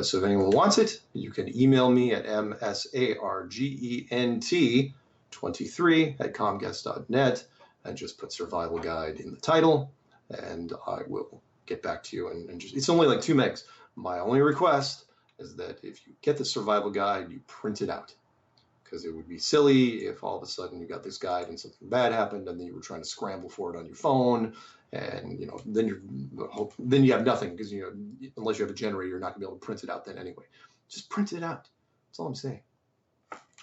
So if anyone wants it, you can email me at msargent SW130 at comcast.net and just put survival guide in the title, and I will get back to you. And just, it's only like 2 megs. My only request is that if you get the survival guide, you print it out, because it would be silly if all of a sudden you got this guide and something bad happened, and then you were trying to scramble for it on your phone, and then you have nothing, because unless you have a generator, you're not gonna be able to print it out then anyway. Just print it out. That's all I'm saying.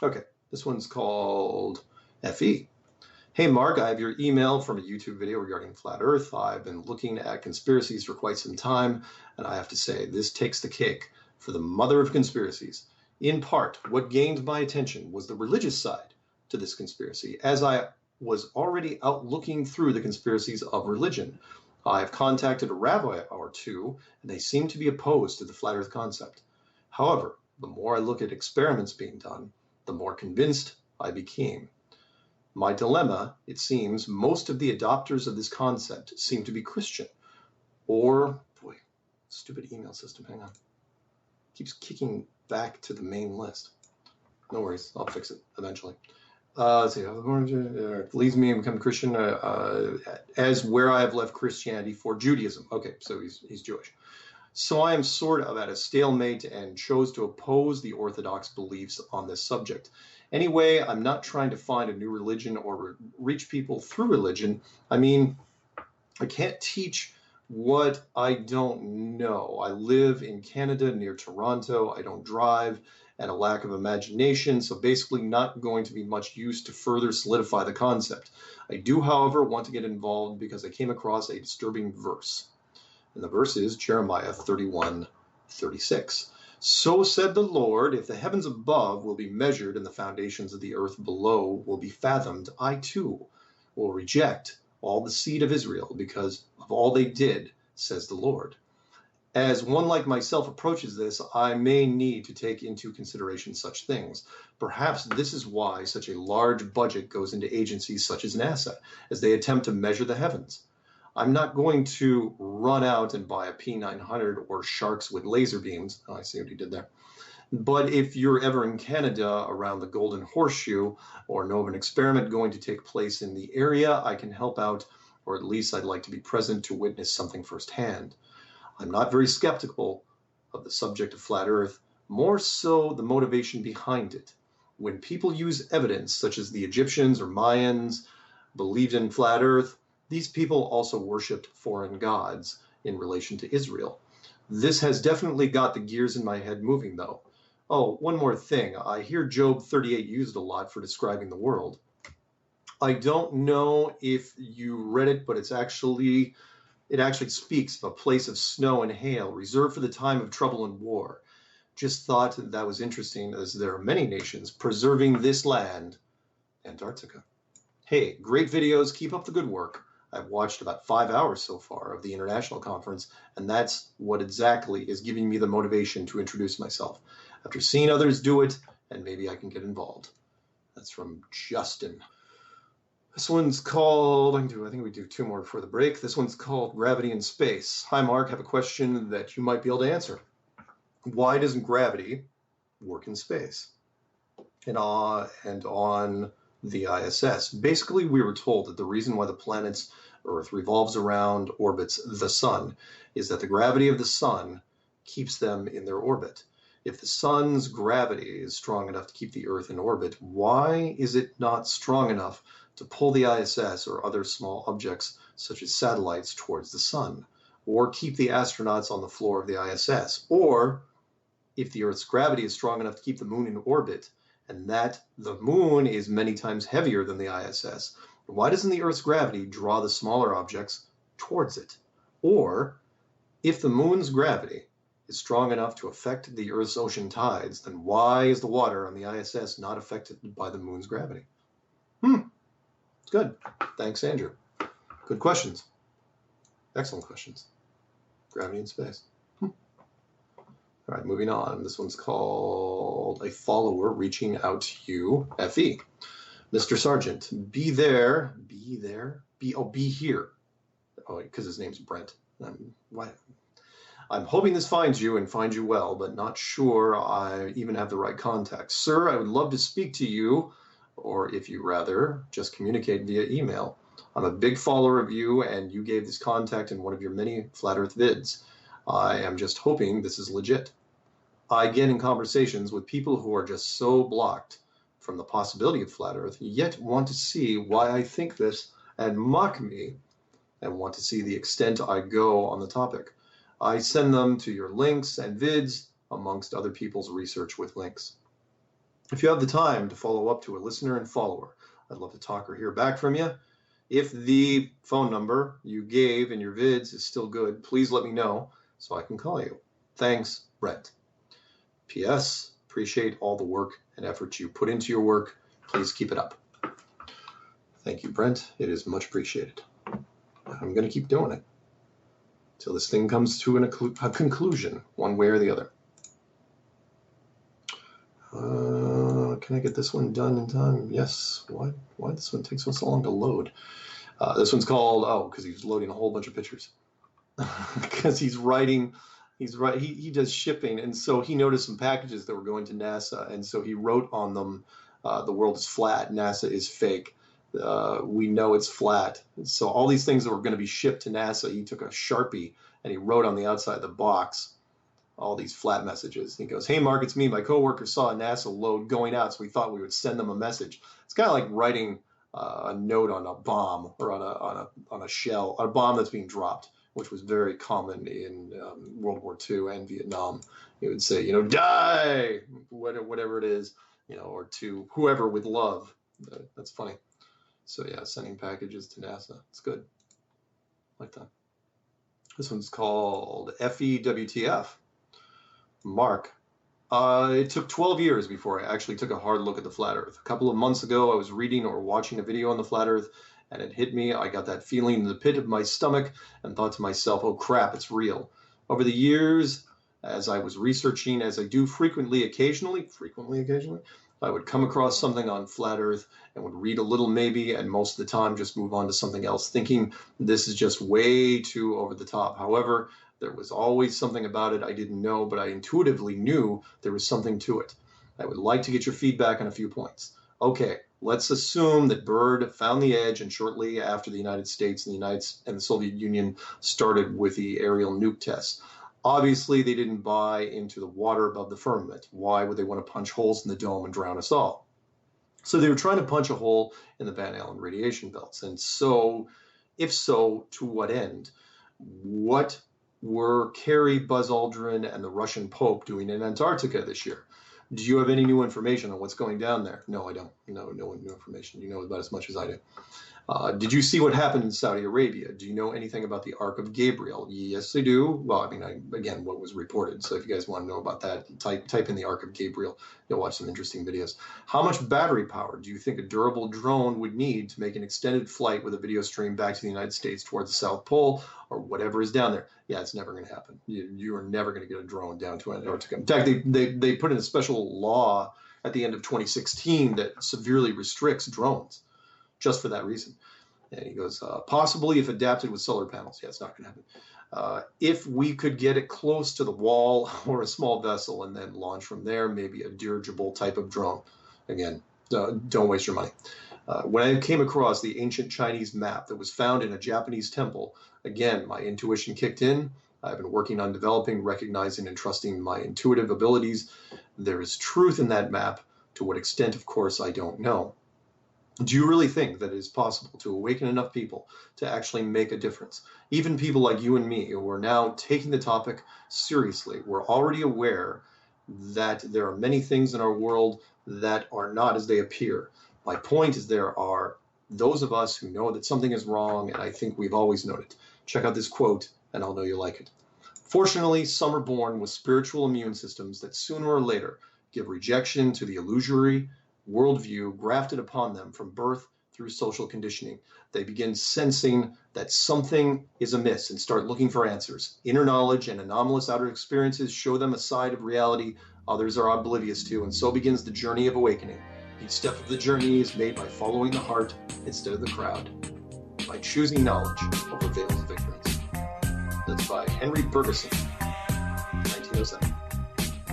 Okay, this one's called FE. Hey Mark, I have your email from a YouTube video regarding Flat Earth. I've been looking at conspiracies for quite some time, and I have to say, this takes the cake for the mother of conspiracies. In part, what gained my attention was the religious side to this conspiracy, as I was already out looking through the conspiracies of religion. I've contacted a rabbi or two, and they seem to be opposed to the Flat Earth concept. However, the more I look at experiments being done, the more convinced I became. My dilemma, it seems, most of the adopters of this concept seem to be Christian. Or, boy, stupid email system, hang on. Keeps kicking back to the main list. No worries, I'll fix it eventually. Let's see, leads me to become Christian as where I have left Christianity for Judaism. Okay, so he's Jewish. So I am sort of at a stalemate and chose to oppose the Orthodox beliefs on this subject. Anyway, I'm not trying to find a new religion or reach people through religion. I mean, I can't teach what I don't know. I live in Canada near Toronto. I don't drive, and a lack of imagination, so basically not going to be much use to further solidify the concept. I do, however, want to get involved because I came across a disturbing verse. And the verse is Jeremiah 31:36. So said the Lord, if the heavens above will be measured and the foundations of the earth below will be fathomed, I too will reject all the seed of Israel because of all they did, says the Lord. As one like myself approaches this, I may need to take into consideration such things. Perhaps this is why such a large budget goes into agencies such as NASA, as they attempt to measure the heavens. I'm not going to run out and buy a P900 or sharks with laser beams. Oh, I see what he did there. But if you're ever in Canada around the Golden Horseshoe or know of an experiment going to take place in the area, I can help out, or at least I'd like to be present to witness something firsthand. I'm not very skeptical of the subject of Flat Earth, more so the motivation behind it. When people use evidence, such as the Egyptians or Mayans believed in Flat Earth, these people also worshipped foreign gods in relation to Israel. This has definitely got the gears in my head moving, though. Oh, one more thing. I hear Job 38 used a lot for describing the world. I don't know if you read it, but it actually speaks of a place of snow and hail reserved for the time of trouble and war. Just thought that was interesting, as there are many nations preserving this land, Antarctica. Hey, great videos. Keep up the good work. I've watched about 5 hours so far of the international conference, and that's what exactly is giving me the motivation to introduce myself. After seeing others do it, and maybe I can get involved. That's from Justin. This one's called, I think we do 2 more before the break. This one's called Gravity in Space. Hi, Mark. I have a question that you might be able to answer. Why doesn't gravity work in space and on the ISS? Basically, we were told that the reason why the planet's Earth revolves around, orbits the sun, is that the gravity of the sun keeps them in their orbit. If the sun's gravity is strong enough to keep the Earth in orbit, why is it not strong enough to pull the ISS or other small objects, such as satellites, towards the sun? Or keep the astronauts on the floor of the ISS? Or, if the Earth's gravity is strong enough to keep the moon in orbit, and that the moon is many times heavier than the ISS, why doesn't the Earth's gravity draw the smaller objects towards it? Or, if the moon's gravity is strong enough to affect the Earth's ocean tides, then why is the water on the ISS not affected by the moon's gravity? Good. Thanks, Andrew. Good questions. Excellent questions. Gravity in space. All right, moving on. This one's called A Follower Reaching Out to You, FE. Mr. Sargent, be here. Oh, because his name's Brent. I'm hoping this finds you and finds you well, but not sure I even have the right contact. Sir, I would love to speak to you or if you rather, just communicate via email. I'm a big follower of you, and you gave this contact in one of your many Flat Earth vids. I am just hoping this is legit. I get in conversations with people who are just so blocked from the possibility of Flat Earth, yet want to see why I think this and mock me, and want to see the extent I go on the topic. I send them to your links and vids, amongst other people's research with links. If you have the time to follow up to a listener and follower, I'd love to talk or hear back from you. If the phone number you gave in your vids is still good, please let me know so I can call you. Thanks, Brent. P.S. Appreciate all the work and effort you put into your work. Please keep it up. Thank you, Brent. It is much appreciated. I'm going to keep doing it till this thing comes to a conclusion, one way or the other. Can I get this one done in time? Yes. Why this one takes so long to load? This one's called, because he's loading a whole bunch of pictures. Because he's writing, he does shipping, and so he noticed some packages that were going to NASA, and so he wrote on them, the world is flat, NASA is fake. We know it's flat. So all these things that were going to be shipped to NASA, he took a Sharpie and he wrote on the outside of the box all these flat messages. He goes, "Hey, Mark, it's me. My coworker saw a NASA load going out, so we thought we would send them a message." It's kind of like writing a note on a bomb or on a shell, a bomb that's being dropped, which was very common in World War II and Vietnam. He would say, "Die," whatever it is, or to whoever with love. That's funny. So yeah, sending packages to NASA. It's good. Like that. This one's called FEWTF. Mark. It took 12 years before I actually took a hard look at the Flat Earth. A couple of months ago, I was reading or watching a video on the Flat Earth, and it hit me. I got that feeling in the pit of my stomach and thought to myself, oh crap, it's real. Over the years, as I was researching, as I do frequently occasionally, I would come across something on Flat Earth and would read a little maybe, and most of the time just move on to something else, thinking this is just way too over the top. However, there was always something about it I didn't know, but I intuitively knew there was something to it. I would like to get your feedback on a few points. Okay, let's assume that Byrd found the edge, and shortly after the United States and the Soviet Union started with the aerial nuke tests. Obviously, they didn't buy into the water above the firmament. Why would they want to punch holes in the dome and drown us all? So they were trying to punch a hole in the Van Allen radiation belts. And so, if so, to what end? What were Kerry, Buzz Aldrin, and the Russian Pope doing in Antarctica this year? Do you have any new information on what's going down there? No, I don't. No new information. You know about as much as I do. Did you see what happened in Saudi Arabia? Do you know anything about the Ark of Gabriel? Yes, I do. Well, again, what was reported. So if you guys want to know about that, type in the Ark of Gabriel. You'll watch some interesting videos. How much battery power do you think a durable drone would need to make an extended flight with a video stream back to the United States towards the South Pole or whatever is down there? Yeah, it's never going to happen. You are never going to get a drone down to Antarctica. In fact, they put in a special law at the end of 2016 that severely restricts drones, just for that reason. And he goes, possibly if adapted with solar panels. Yeah, it's not going to happen. If we could get it close to the wall or a small vessel and then launch from there, maybe a dirigible type of drone. Again, don't waste your money. When I came across the ancient Chinese map that was found in a Japanese temple, again, my intuition kicked in. I've been working on developing, recognizing, and trusting my intuitive abilities. There is truth in that map. To what extent, of course, I don't know. Do you really think that it is possible to awaken enough people to actually make a difference? Even people like you and me who are now taking the topic seriously. We're already aware that there are many things in our world that are not as they appear. My point is there are those of us who know that something is wrong, and I think we've always known it. Check out this quote, and I'll know you like it. Fortunately, some are born with spiritual immune systems that sooner or later give rejection to the illusory worldview grafted upon them from birth through social conditioning. They begin sensing that something is amiss and start looking for answers. Inner knowledge and anomalous outer experiences show them a side of reality others are oblivious to, and so begins the journey of awakening. Each step of the journey is made by following the heart instead of the crowd, by choosing knowledge over veils of ignorance. That's by Henry Bergeson, 1907.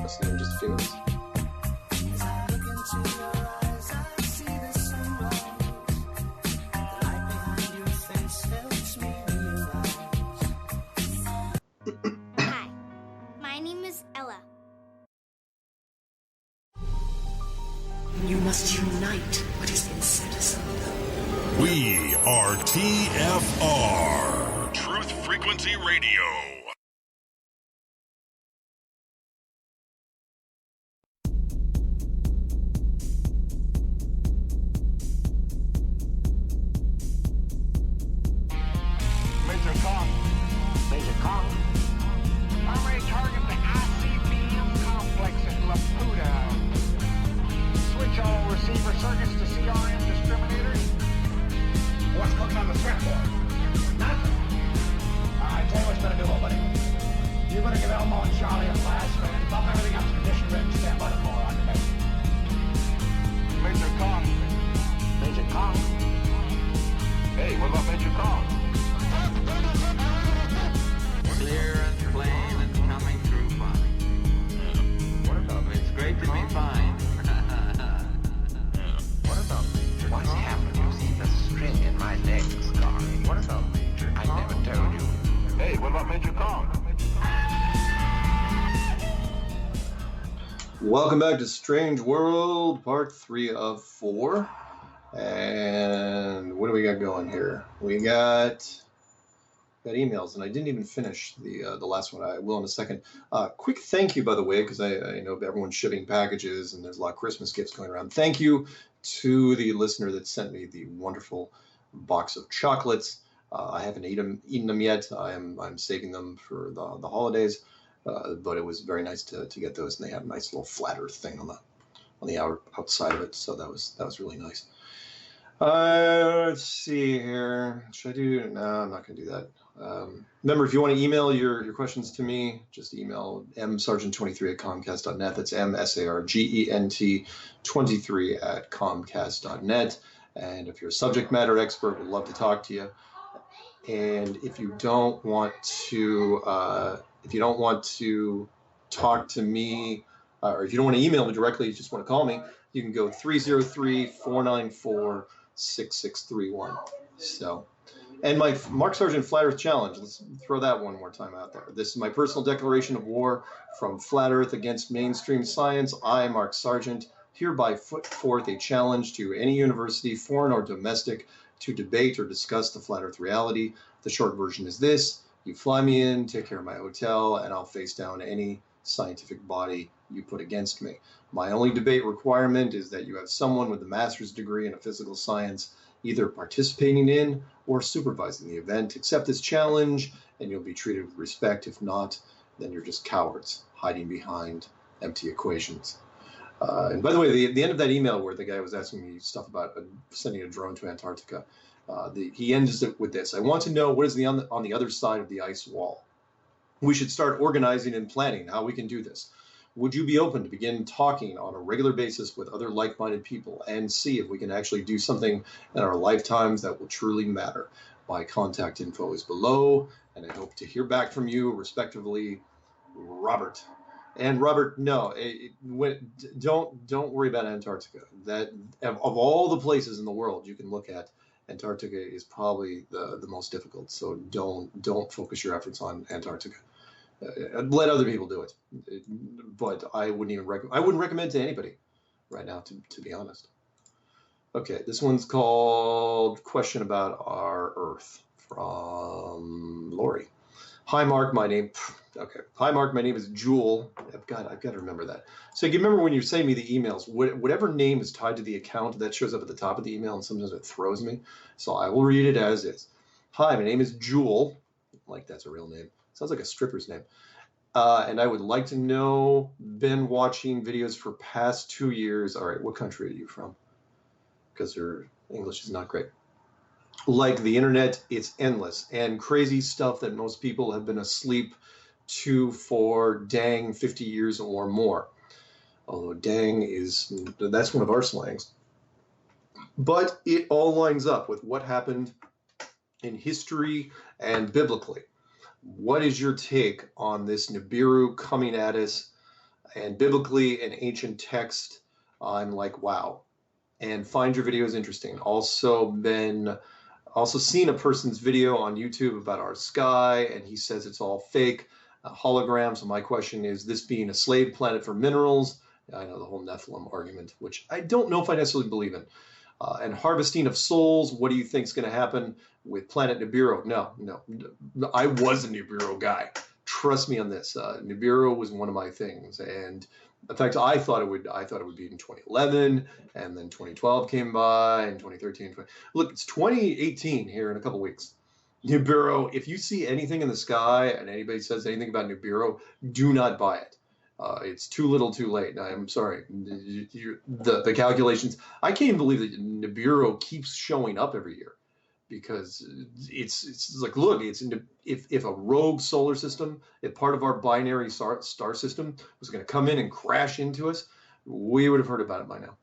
Listen in just a few minutes. must unite what has been set asunder. We are TFR. Truth Frequency Radio. Major Kong. Major Kong. Primary target the ICBM complex at Laputa. Switch all receiver circuits to CRM discriminators. What's cooking on the threat board? Nothing. All right, tell you what you better do, old buddy. You're gonna give Elmo and Charlie a flash and bump everything up to condition ready to stand by the floor on the base. Major Kong. Major Kong. Hey, what about Major Kong? Clear and plain and coming through fine. What about It's great to be fine. What about Major What's Kong? happened? You see the string in my leg, Scar. What about Major I Kong? never told you. Hey, what about Major Kong? Welcome back to Strange World, part 3 of 4. And what do we got going here? We got emails, and I didn't even finish the last one. I will in a second. Quick thank you, by the way, because I know everyone's shipping packages, and there's a lot of Christmas gifts going around. Thank you to the listener that sent me the wonderful box of chocolates. I haven't eaten them yet. I'm saving them for the holidays. But it was very nice to get those, and they have a nice little flat earth thing on the outside of it, so that was really nice. Let's see here. Should I do? No, I'm not going to do that. Remember, if you want to email your questions to me, just email msargent23@comcast.net. That's msargent23@comcast.net. And if you're a subject matter expert, we'd love to talk to you. And if you don't want to talk to me, or if you don't want to email me directly, you just want to call me, you can go 303-494-6631. So, and my Mark Sargent Flat Earth Challenge, let's throw that one more time out there. This is my personal declaration of war from Flat Earth against mainstream science. I, Mark Sargent, hereby put forth a challenge to any university, foreign or domestic, to debate or discuss the Flat Earth reality. The short version is this: you fly me in, take care of my hotel, and I'll face down any scientific body you put against me. My only debate requirement is that you have someone with a master's degree in a physical science either participating in or supervising the event. Accept this challenge, and you'll be treated with respect. If not, then you're just cowards hiding behind empty equations. And by the way, the end of that email where the guy was asking me stuff about sending a drone to Antarctica, he ends it with this: I want to know what is on the other side of the ice wall. We should start organizing and planning how we can do this. Would you be open to begin talking on a regular basis with other like-minded people and see if we can actually do something in our lifetimes that will truly matter? My contact info is below, and I hope to hear back from you, respectively, Robert. And Robert, no, don't worry about Antarctica. That of all the places in the world you can look at, Antarctica is probably the most difficult. So don't focus your efforts on Antarctica. Let other people do it. But I wouldn't recommend to anybody right now, to be honest. Okay, this one's called "Question About Our Earth" from Lori. Hi, Mark. My name. Okay. Hi, Mark. My name is Jewel. I've got to remember that. So you remember when you send me the emails, whatever name is tied to the account that shows up at the top of the email, and sometimes it throws me. So I will read it as is. Hi, my name is Jewel. Like that's a real name. Sounds like a stripper's name. And I would like to know, been watching videos for past 2 years. All right, what country are you from? Because your English is not great. Like the internet, it's endless and crazy stuff that most people have been asleep to for dang 50 years or more. Although dang that's one of our slangs. But it all lines up with what happened in history and biblically. What is your take on this Nibiru coming at us? And biblically and ancient text, I'm like, wow. And find your videos interesting. Also seen a person's video on YouTube about our sky, and he says it's all fake, hologram. So my question is, this being a slave planet for minerals, I know the whole Nephilim argument, which I don't know if I necessarily believe in. And harvesting of souls, what do you think is going to happen with planet Nibiru? No. I was a Nibiru guy. Trust me on this. Nibiru was one of my things, and in fact, I thought it would be in 2011, and then 2012 came by, and 2013. Look, it's 2018 here in a couple weeks. Nibiru. If you see anything in the sky and anybody says anything about Nibiru, do not buy it. It's too little, too late. I'm sorry. The calculations. I can't even believe that Nibiru keeps showing up every year, because it's like, look, if a rogue solar system, if part of our binary star system was going to come in and crash into us, we would have heard about it by now.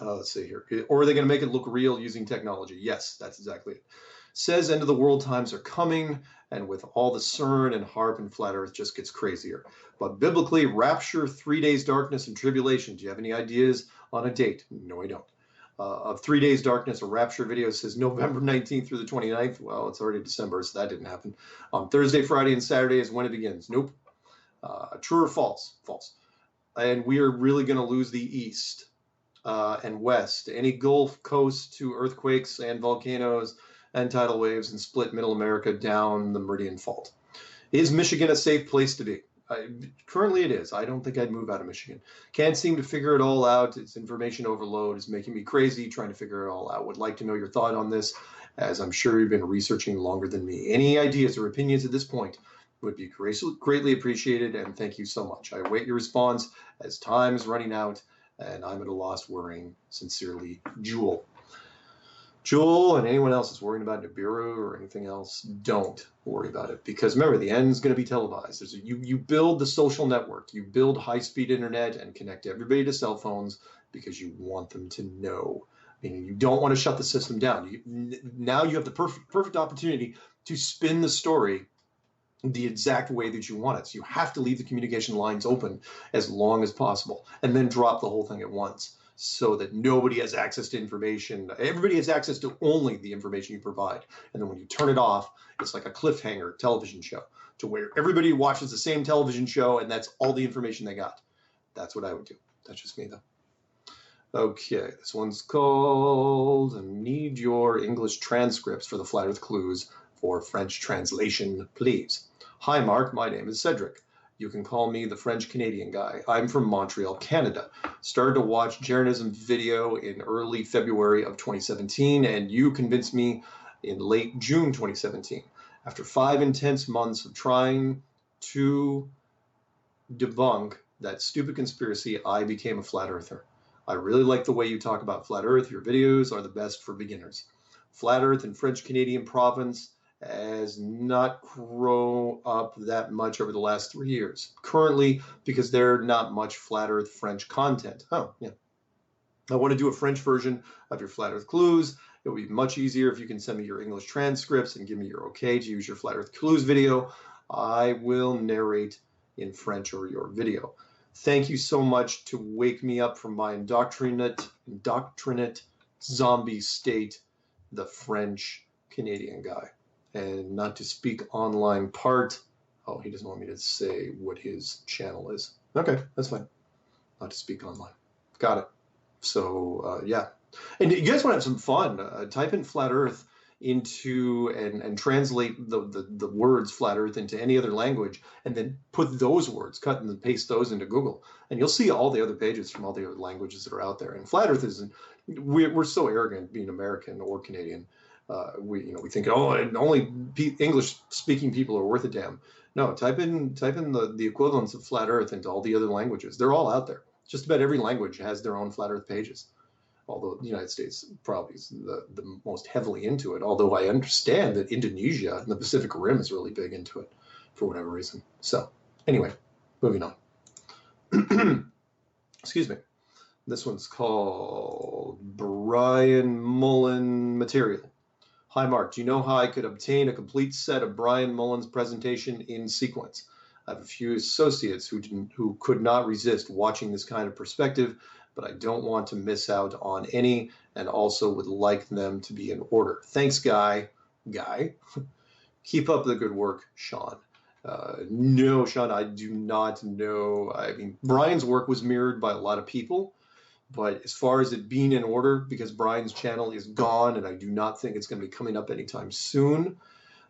Let's see here. Or are they going to make it look real using technology? Yes, that's exactly it. Says end of the world times are coming, and with all the CERN and HARP and flat Earth just gets crazier. But biblically, rapture, 3 days darkness and tribulation. Do you have any ideas on a date? No, I don't. Of 3 daes darkness, a rapture video says November 19th through the 29th. Well, it's already December, so that didn't happen. Thursday, Friday, and Saturday is when it begins. Nope. True or false? False. And we are really going to lose the East and West. Any Gulf Coast to earthquakes and volcanoes and tidal waves, and split Middle America down the Meridian Fault. Is Michigan a safe place to be? Currently it is. I don't think I'd move out of Michigan. Can't seem to figure it all out. It's information overload. It's making me crazy trying to figure it all out. Would like to know your thought on this, as I'm sure you've been researching longer than me. Any ideas or opinions at this point would be greatly appreciated, and thank you so much. I await your response as time is running out, and I'm at a loss worrying. Sincerely, Jewel. Jewel and anyone else that's worrying about Nibiru or anything else, don't worry about it. Because remember, the end's going to be televised. You build the social network. You build high-speed internet and connect everybody to cell phones because you want them to know. Meaning you don't want to shut the system down. Now you have the perfect opportunity to spin the story the exact way that you want it. So you have to leave the communication lines open as long as possible and then drop the whole thing at once, so that nobody has access to information. Everybody has access to only the information you provide. And then when you turn it off, it's like a cliffhanger television show, to where everybody watches the same television show and that's all the information they got. That's what I would do. That's just me, though. Okay, this one's called Need Your English Transcripts for the Flat Earth Clues for French Translation, Please. Hi, Mark. My name is Cedric. You can call me the French-Canadian guy. I'm from Montreal, Canada. Started to watch Jeranism's video in early February of 2017, and you convinced me in late June 2017. After 5 intense months of trying to debunk that stupid conspiracy, I became a flat earther. I really like the way you talk about flat Earth. Your videos are the best for beginners. Flat Earth in French-Canadian province has not grown up that much over the last 3 years. Currently, because there's not much Flat Earth French content. Oh, yeah. I want to do a French version of your Flat Earth Clues. It would be much easier if you can send me your English transcripts and give me your okay to use your Flat Earth Clues video. I will narrate in French or your video. Thank you so much to wake me up from my indoctrinate zombie state, the French-Canadian guy. And not to speak online part. Oh, he doesn't want me to say what his channel is. Okay, that's fine. Not to speak online. Got it. So, yeah. And you guys want to have some fun. Type in Flat Earth into and translate the words Flat Earth into any other language, and then put those words, cut and paste those into Google. And you'll see all the otother pages from all the other languages that are out there. And Flat Earth isn't, we're so arrogant being American or Canadian. We think, oh, only English-speaking people are worth a damn. No, type in the equivalents of Flat Earth into all the other languages. They're all out there. Just about every language has their own Flat Earth pages. Although the United States probably is the most heavily into it. Although I understand that Indonesia and the Pacific Rim is really big into it for whatever reason. So anyway, moving on. Excuse me. This one's called Brian Mullen Material. Hi, Mark. Do you know how I could obtain a complete set of Brian Mullen's presentation in sequence? I have a few associates who could not resist watching this kind of perspective, but I don't want to miss out on any, and also would like them to be in order. Thanks, Guy. Keep up the good work, Sean. No, Sean, I do not know. I mean, Brian's work was mirrored by a lot of people, but as far as it being in order, because Brian's channel is gone, and I do not think it's going to be coming up anytime soon,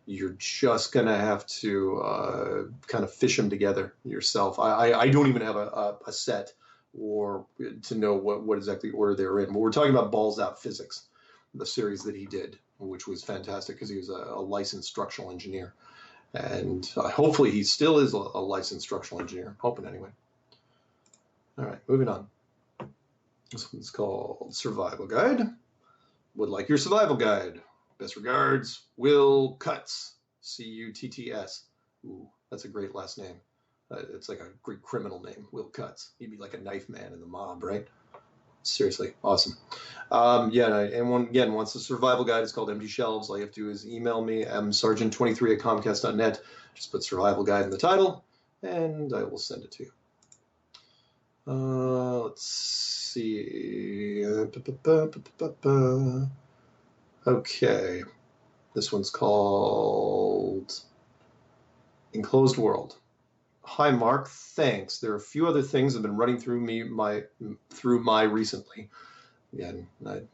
you're just going to have to kind of fish them together yourself. I don't even have a set or to know what exactly order they're in. But we're talking about Balls Out Physics, the series that he did, which was fantastic because he was a licensed structural engineer. And hopefully he still is a licensed structural engineer. Hoping anyway. All right, moving on. This one's called Survival Guide. Would like your survival guide. Best regards, Will Cutts. Cutts. Ooh, that's a great last name. It's like a Greek criminal name, Will Cutts. He'd be like a knife man in the mob, right? Seriously, awesome. Again, once the survival guide is called Empty Shelves, all you have to do is email me, msargent23@comcast.net. Just put survival guide in the title, and I will send it to you. Let's see. Okay. This one's called Enclosed World. Hi, Mark. Thanks. There are a few other things that have been running through my recently. Again, I'm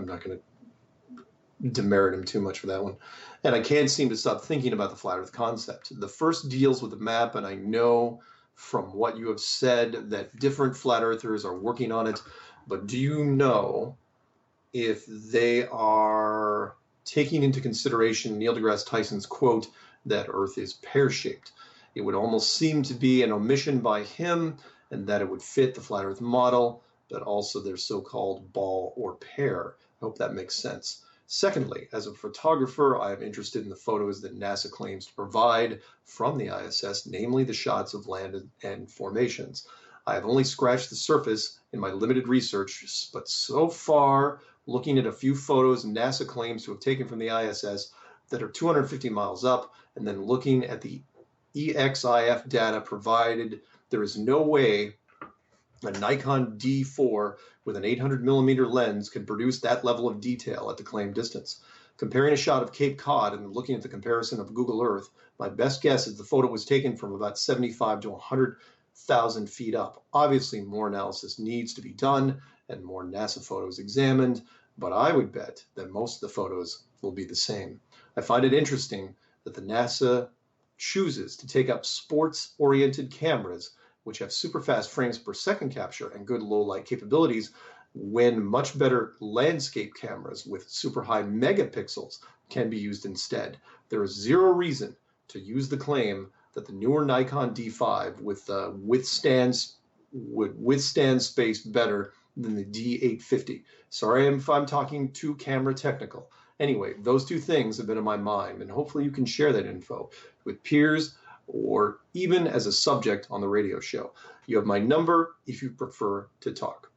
not going to demerit him too much for that one. And I can't seem to stop thinking about the flat Earth concept. The first deals with the map, and I know from what you have said that different flat earthers are working on it. But do you know if they are taking into consideration Neil deGrasse Tyson's quote that Earth is pear-shaped? It would almost seem to be an omission by him, and that it would fit the flat Earth model, but also their so-called ball or pear. I hope that makes sense. Secondly, as a photographer, I am interested in the photos that NASA claims to provide from the ISS, namely the shots of land and formations. I have only scratched the surface in my limited research, but so far, looking at a few photos NASA claims to have taken from the ISS that are 250 miles up, and then looking at the EXIF data provided, there is no way a Nikon D4 with an 800 millimeter lens can produce that level of detail at the claimed distance. Comparing a shot of Cape Cod and looking at the comparison of Google Earth, my best guess is the photo was taken from about 75 to 100,000 feet up. Obviously, more analysis needs to be done and more NASA photos examined, but I would bet that most of the photos will be the same. I find it interesting that the NASA chooses to take up sports-oriented cameras, which have super fast frames per second capture and good low light capabilities, when much better landscape cameras with super high megapixels can be used instead. There is zero reason to use the claim that the newer Nikon D5 would withstand space better than the D850. Sorry if I'm talking too camera technical. Anyway, those two things have been in my mind, and hopefully you can share that info with peers or even as a subject on the radio show. You have my number if you prefer to talk.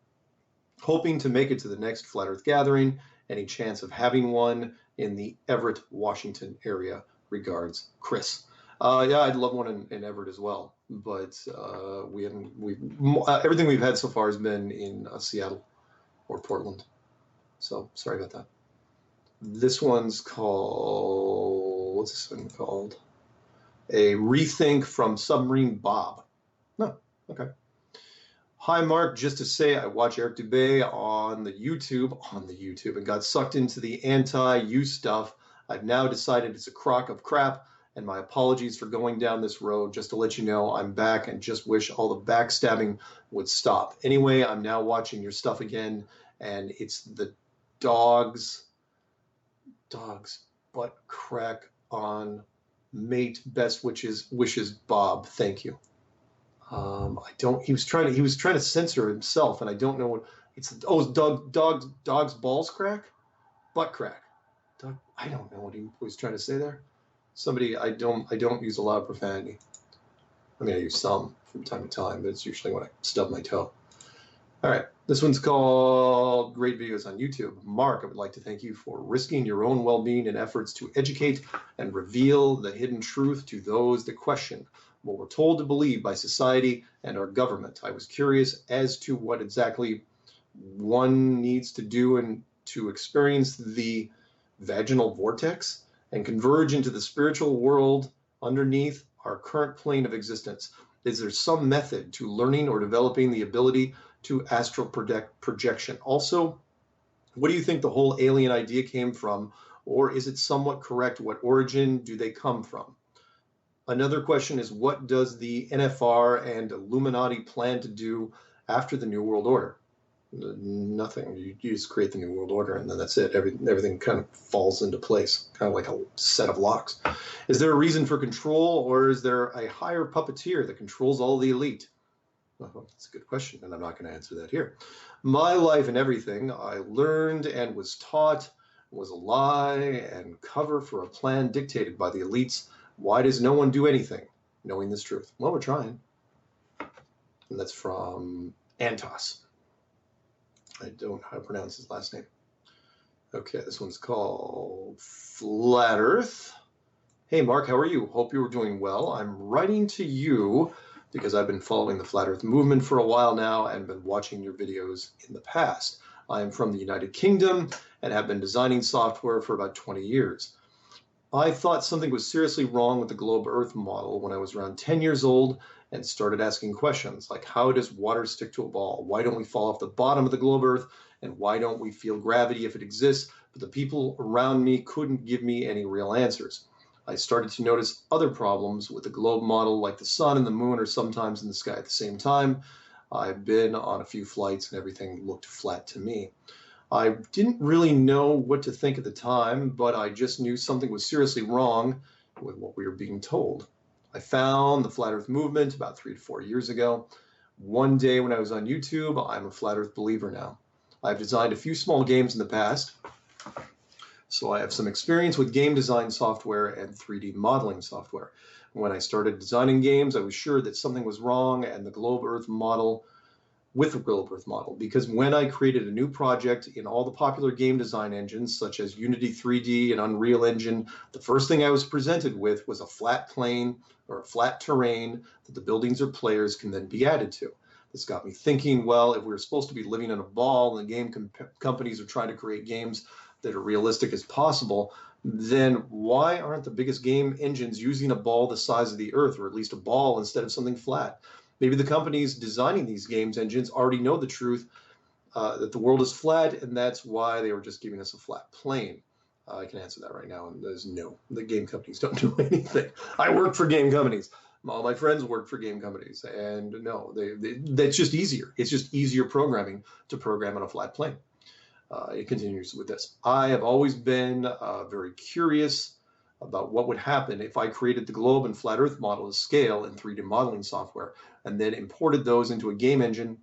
Hoping to make it to the next Flat Earth gathering. Any chance of having one in the Everett, Washington area? Regards, Chris. Yeah, I'd love one in Everett as well, but everything we've had so far has been in Seattle or Portland. So sorry about that. This one's called, what's this one called? A Rethink from Submarine Bob. No, okay. Hi, Mark. Just to say, I watch Eric Dubé on the YouTube, and got sucked into the anti-you stuff. I've now decided it's a crock of crap, and my apologies for going down this road. Just to let you know, I'm back and just wish all the backstabbing would stop. Anyway, I'm now watching your stuff again, and it's the dogs butt crack on mate. Best wishes, Bob. Thank you. He was trying to censor himself, and I don't know what it's. Oh, dog's balls crack, butt crack. I don't know what he was trying to say there. Somebody, I don't use a lot of profanity. I mean, I use some from time to time, but it's usually when I stub my toe. All right, this one's called Great Videos on YouTube. Mark, I would like to thank you for risking your own well-being in efforts to educate and reveal the hidden truth to those that question what we're told to believe by society and our government. I was curious as to what exactly one needs to do and to experience the vaginal vortex and converge into the spiritual world underneath our current plane of existence? Is there some method to learning or developing the ability to astral projection? Also, what do you think the whole alien idea came from, or is it somewhat correct? What origin do they come from? Another question is, what does the NFR and Illuminati plan to do after the New World Order? Nothing. You just create the New World Order, and then that's it. Everything kind of falls into place, kind of like a set of locks. Is there a reason for control, or is there a higher puppeteer that controls all the elite? Well, that's a good question, and I'm not going to answer that here. My life and everything I learned and was taught was a lie and cover for a plan dictated by the elites. Why does no one do anything, knowing this truth? Well, we're trying. And that's from Antos. I don't know how to pronounce his last name. Okay, this one's called Flat Earth. Hey, Mark, how are you? Hope you were doing well. I'm writing to you because I've been following the Flat Earth movement for a while now and been watching your videos in the past. I am from the United Kingdom and have been designing software for about 20 years. I thought something was seriously wrong with the globe Earth model when I was around 10 years old and started asking questions like, how does water stick to a ball? Why don't we fall off the bottom of the globe Earth? And why don't we feel gravity if it exists? But the people around me couldn't give me any real answers. I started to notice other problems with the globe model, like the sun and the moon are sometimes in the sky at the same time. I've been on a few flights and everything looked flat to me. I didn't really know what to think at the time, but I just knew something was seriously wrong with what we were being told. I found the Flat Earth movement about 3 to 4 years ago. One day when I was on YouTube, I'm a Flat Earth believer now. I've designed a few small games in the past, so I have some experience with game design software and 3D modeling software. When I started designing games, I was sure that something was wrong and the globe Earth model with the globe Earth model, because when I created a new project in all the popular game design engines such as Unity 3D and Unreal Engine, the first thing I was presented with was a flat plane or a flat terrain that the buildings or players can then be added to. This got me thinking, well, if we're supposed to be living in a ball and the game companies are trying to create games that are realistic as possible, then why aren't the biggest game engines using a ball the size of the Earth, or at least a ball instead of something flat? Maybe the companies designing these games engines already know the truth that the world is flat, and that's why they were just giving us a flat plane. I can answer that right now, and there's no. The game companies don't do anything. I work for game companies. All my friends work for game companies, and no, that's just easier. It's just easier programming to program on a flat plane. It continues with this. I have always been very curious about what would happen if I created the globe and flat Earth model to scale in 3D modeling software and then imported those into a game engine.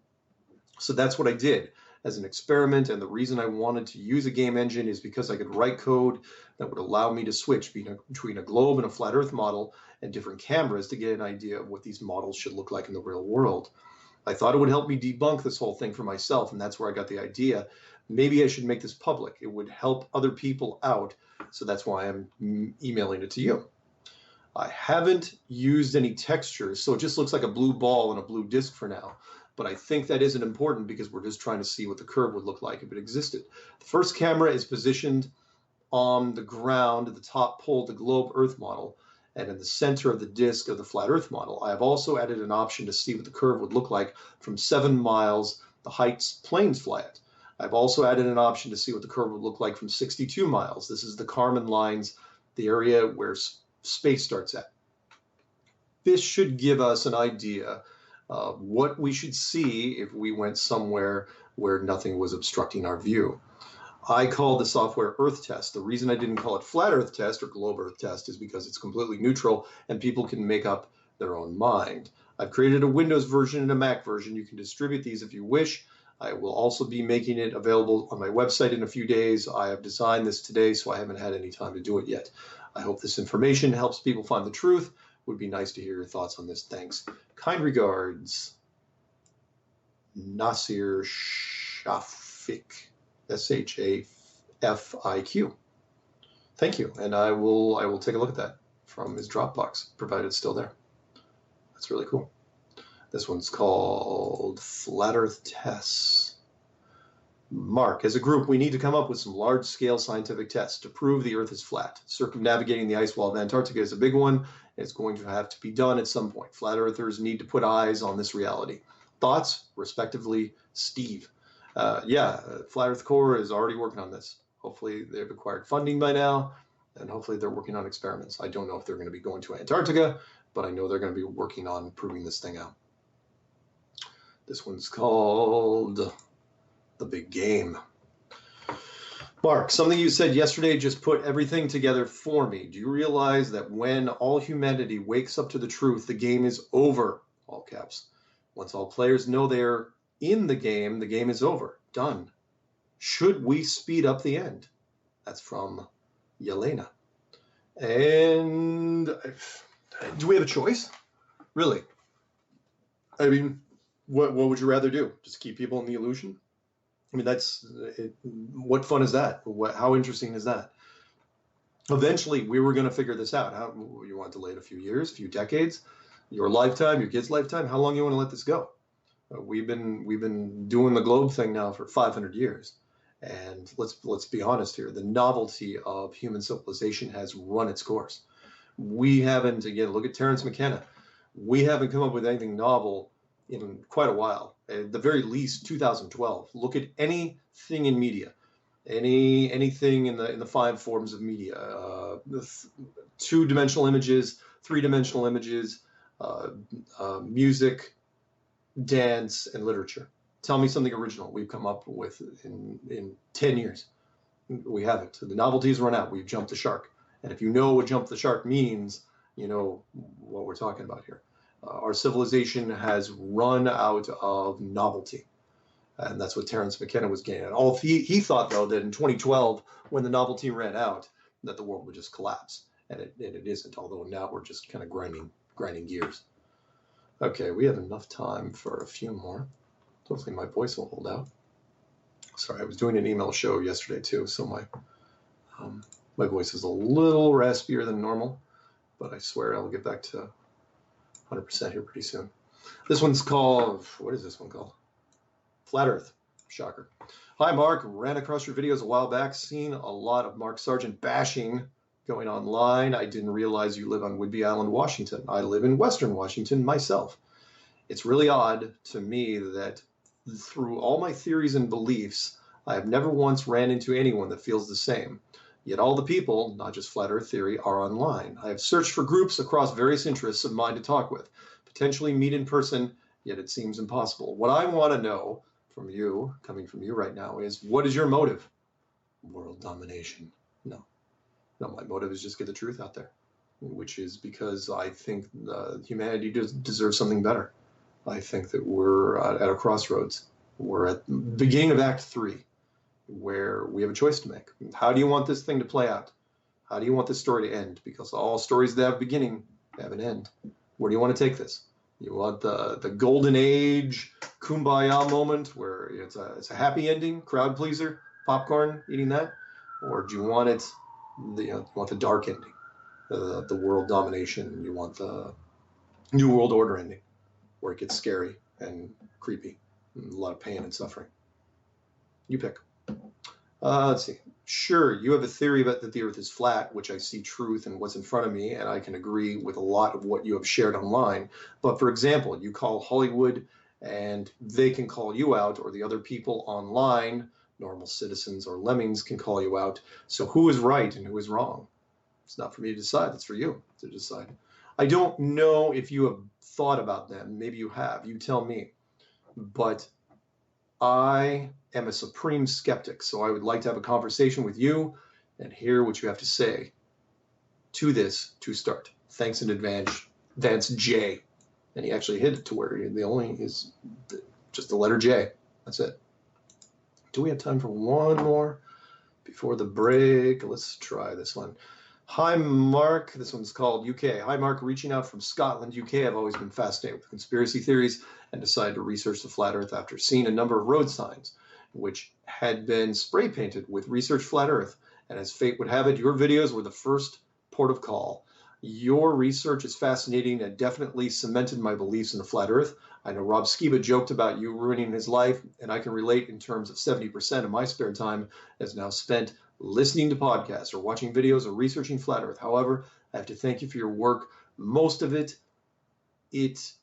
So that's what I did as an experiment. And the reason I wanted to use a game engine is because I could write code that would allow me to switch between a globe and a flat Earth model and different cameras to get an idea of what these models should look like in the real world. I thought it would help me debunk this whole thing for myself, and that's where I got the idea. Maybe I should make this public. It would help other people out, so that's why I'm emailing it to you. I haven't used any textures, so it just looks like a blue ball and a blue disc for now. But I think that isn't important because we're just trying to see what the curve would look like if it existed. The first camera is positioned on the ground at the top pole of the globe Earth model and in the center of the disc of the flat Earth model. I have also added an option to see what the curve would look like from 7 miles, the heights planes fly at. I've also added an option to see what the curve would look like from 62 miles. This is the Kármán lines, the area where space starts at. This should give us an idea of what we should see if we went somewhere where nothing was obstructing our view. I call the software Earth Test. The reason I didn't call it Flat Earth Test or Globe Earth Test is because it's completely neutral and people can make up their own mind. I've created a Windows version and a Mac version. You can distribute these if you wish. I will also be making it available on my website in a few days. I have designed this today, so I haven't had any time to do it yet. I hope this information helps people find the truth. Would be nice to hear your thoughts on this. Thanks. Kind regards, Nasir Shafiq, S-H-A-F-I-Q. Thank you, and I will take a look at that from his Dropbox, provided it's still there. That's really cool. This one's called Flat Earth Tests. Mark, as a group, we need to come up with some large-scale scientific tests to prove the Earth is flat. Circumnavigating the ice wall of Antarctica is a big one, It's going to have to be done at some point. Flat Earthers need to put eyes on this reality. Thoughts, respectively, Steve. Flat Earth Core is already working on this. Hopefully they've acquired funding by now, and hopefully they're working on experiments. I don't know if they're going to be going to Antarctica, but I know they're going to be working on proving this thing out. This one's called The Big Game. Mark, something you said yesterday just put everything together for me. Do you realize that when all humanity wakes up to the truth, the game is over? All caps. Once all players know they're in the game is over. Done. Should we speed up the end? That's from Yelena. And do we have a choice? Really? I mean, what would you rather do? Just keep people in the illusion? I mean, what fun is that? How interesting is that? Eventually, we were going to figure this out. How you want to delay it a few years, a few decades, your lifetime, your kid's lifetime? How long you want to let this go? We've been doing the globe thing now for 500 years, and let's be honest here. The novelty of human civilization has run its course. We haven't, again, look at Terence McKenna. We haven't come up with anything novel in quite a while. At the very least, 2012. Look at anything in media, anything in the 5 forms of media: 2-dimensional images, 3-dimensional images, music, dance, and literature. Tell me something original we've come up with in 10 years. We haven't. The novelty's run out. We've jumped the shark. And if you know what jump the shark means, you know what we're talking about here. Our civilization has run out of novelty. And that's what Terence McKenna was getting at. He thought, though, that in 2012, when the novelty ran out, that the world would just collapse. And it isn't, although now we're just kind of grinding gears. Okay, we have enough time for a few more. Hopefully my voice will hold out. Sorry, I was doing an email show yesterday, too, so my voice is a little raspier than normal, but I swear I'll get back to 100% here pretty soon. This one's called, what is this one called? Flat Earth. Shocker. Hi, Mark. Ran across your videos a while back. Seen a lot of Mark Sargent bashing going online. I didn't realize you live on Whidbey Island, Washington. I live in Western Washington myself. It's really odd to me that through all my theories and beliefs, I have never once ran into anyone that feels the same. Yet all the people, not just Flat Earth Theory, are online. I have searched for groups across various interests of mine to talk with, potentially meet in person, yet it seems impossible. What I want to know from you, coming from you right now, is what is your motive? World domination. No, my motive is just get the truth out there, which is because I think humanity deserves something better. I think that we're at a crossroads. We're at the beginning of Act 3. Where we have a choice to make. How do you want this thing to play out? How do you want this story to end? Because all stories that have a beginning have an end. Where do you want to take this? You want the golden age kumbaya moment where it's a happy ending, crowd pleaser, popcorn, eating that, or do you want you want the dark ending, the world domination? You want the New World Order ending, where it gets scary and creepy, and a lot of pain and suffering. You pick. Let's see. Sure, you have a theory about that the Earth is flat, which I see truth in what's in front of me, and I can agree with a lot of what you have shared online. But for example, you call Hollywood, and they can call you out, or the other people online, normal citizens or lemmings, can call you out. So who is right and who is wrong? It's not for me to decide. It's for you to decide. I don't know if you have thought about them. Maybe you have. You tell me. But I am a supreme skeptic, so I would like to have a conversation with you and hear what you have to say to this to start. Thanks in advance, J. And he actually hit it to where the only is just the letter J. That's it. Do we have time for one more before the break? Let's try this one. Hi, Mark. This one's called UK. Hi, Mark. Reaching out from Scotland, UK. I've always been fascinated with conspiracy theories and decided to research the flat Earth after seeing a number of road signs which had been spray painted with Research Flat Earth. And as fate would have it, your videos were the first port of call. Your research is fascinating and definitely cemented my beliefs in the flat Earth. I know Rob Skiba joked about you ruining his life, and I can relate in terms of 70% of my spare time is now spent listening to podcasts or watching videos or researching flat Earth. However, I have to thank you for your work Most of it is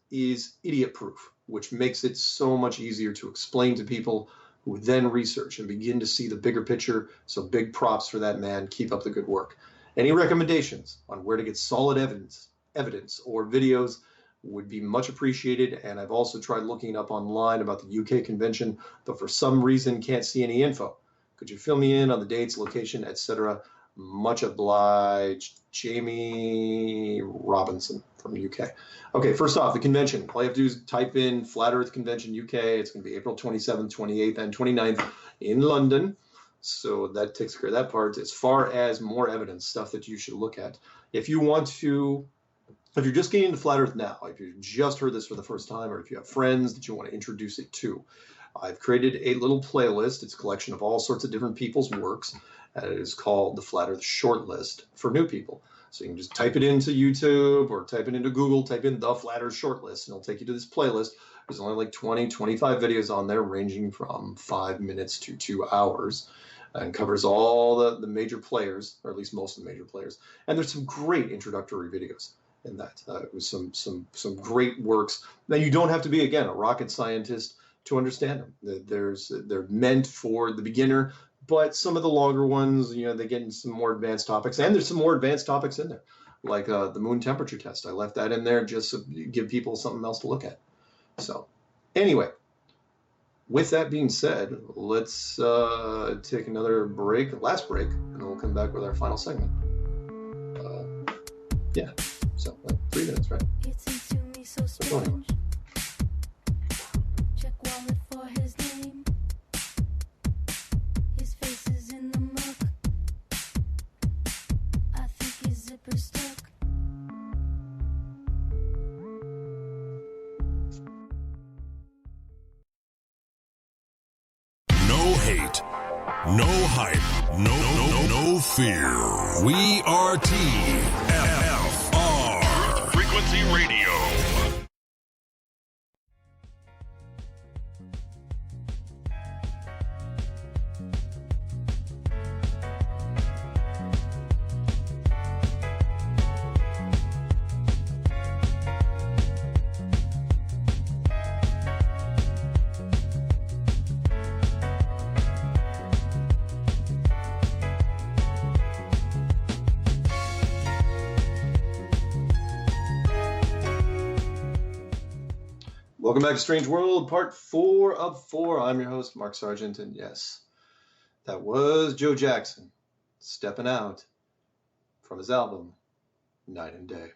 idiot-proof, which makes it so much easier to explain to people who then research and begin to see the bigger picture. So big props for that man. Keep up the good work. Any recommendations on where to get solid evidence or videos would be much appreciated. And I've also tried looking up online about the UK convention, but for some reason can't see any info. Could you fill me in on the dates, location, etc.? Much obliged, Jamie Robinson from the UK. Okay, first off, the convention. All you have to do is type in Flat Earth Convention UK. It's going to be April 27th, 28th, and 29th in London. So that takes care of that part. As far as more evidence, stuff that you should look at. If you want to, if you're just getting into Flat Earth now, if you just heard this for the first time, or if you have friends that you want to introduce it to, I've created a little playlist. It's a collection of all sorts of different people's works. And it is called the Flat Earth Shortlist for new people. So you can just type it into YouTube or type it into Google, type in the Flat Earth Shortlist, and it'll take you to this playlist. There's only like 20, 25 videos on there, ranging from 5 minutes to 2 hours, and covers all the major players, or at least most of the major players. And there's some great introductory videos in that. With some great works. Now, you don't have to be, again, a rocket scientist to understand them. They're meant for the beginner. But some of the longer ones, you know, they get into some more advanced topics, and there's some more advanced topics in there, like the moon temperature test. I left that in there just to give people something else to look at. So anyway, with that being said, let's take another break, last break, and then we'll come back with our final segment. Yeah, so 3 minutes, right? So Check wallet for his name. His face is in the muck. I think his zipper's stuck. No hate, no hype, no fear. We are TFR Frequency Radio. welcome back to Strange World, part 4 of 4. I'm your host, Mark Sargent, and yes, that was Joe Jackson stepping out from his album, Night and Day.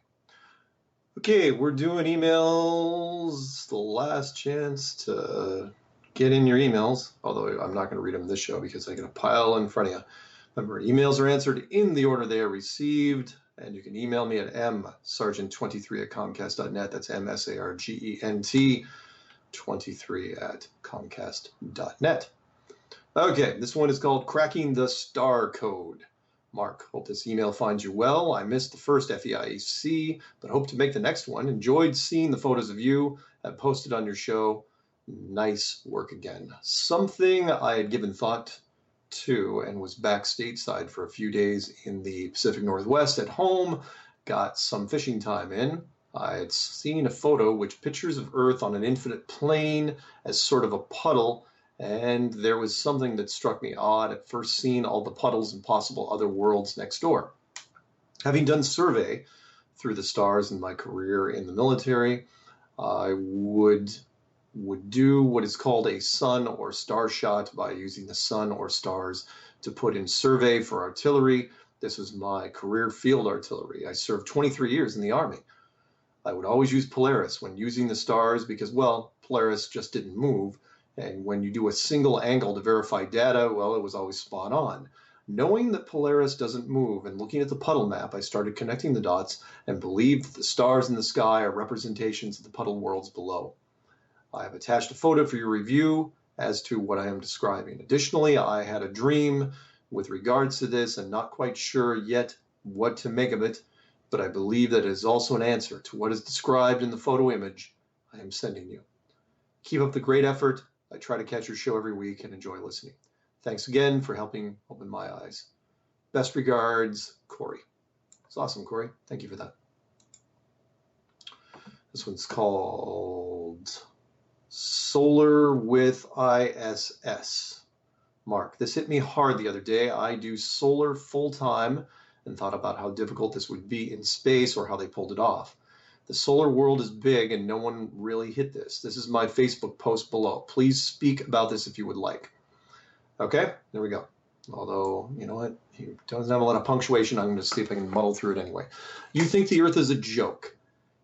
Okay, we're doing emails, the last chance to get in your emails, although I'm not going to read them this show because I got a pile in front of you. Remember, emails are answered in the order they are received, and you can email me at msargent23@comcast.net. That's msargent 23@comcast.net. Okay, this one is called Cracking the Star Code. Mark, hope this email finds you well. I missed the first FEIC, but hope to make the next one. Enjoyed seeing the photos of you that posted on your show. Nice work again. Something I had given thought to and was back stateside for a few days in the Pacific Northwest at home. Got some fishing time in. I had seen a photo which pictures of Earth on an infinite plane as sort of a puddle, and there was something that struck me odd at first seeing all the puddles and possible other worlds next door. Having done survey through the stars in my career in the military, I would do what is called a sun or star shot by using the sun or stars to put in survey for artillery. This was my career field artillery. I served 23 years in the Army. I would always use Polaris when using the stars because, well, Polaris just didn't move. And when you do a single angle to verify data, well, it was always spot on. Knowing that Polaris doesn't move and looking at the puddle map, I started connecting the dots and believed that the stars in the sky are representations of the puddle worlds below. I have attached a photo for your review as to what I am describing. Additionally, I had a dream with regards to this and not quite sure yet what to make of it, but I believe that it is also an answer to what is described in the photo image I am sending you. Keep up the great effort. I try to catch your show every week and enjoy listening. Thanks again for helping open my eyes. Best regards, Corey. It's awesome, Corey. Thank you for that. This one's called Solar with ISS. Mark, this hit me hard the other day. I do solar full-time and thought about how difficult this would be in space or how they pulled it off. The solar world is big and no one really hit this. This is my Facebook post below. Please speak about this if you would like. Okay, there we go. Although, you know what, he doesn't have a lot of punctuation. I'm going to see if I can muddle through it anyway. You think the Earth is a joke.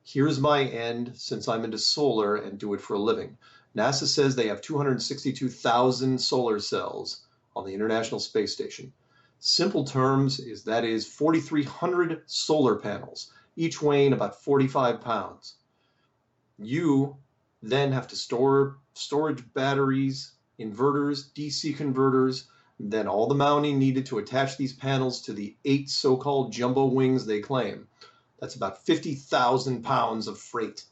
Here's my end, since I'm into solar and do it for a living. NASA says they have 262,000 solar cells on the International Space Station. Simple terms is that is 4,300 solar panels, each weighing about 45 pounds. You then have to store storage batteries, inverters, DC converters, then all the mounting needed to attach these panels to the 8 so-called jumbo wings they claim. That's about 50,000 pounds of freight.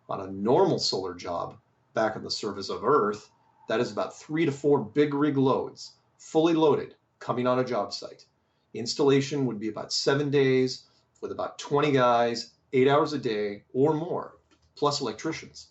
On a normal solar job, back on the surface of Earth, that is about 3 to 4 big rig loads, fully loaded, coming on a job site. Installation would be about 7 days with about 20 guys, 8 hours a day or more, plus electricians.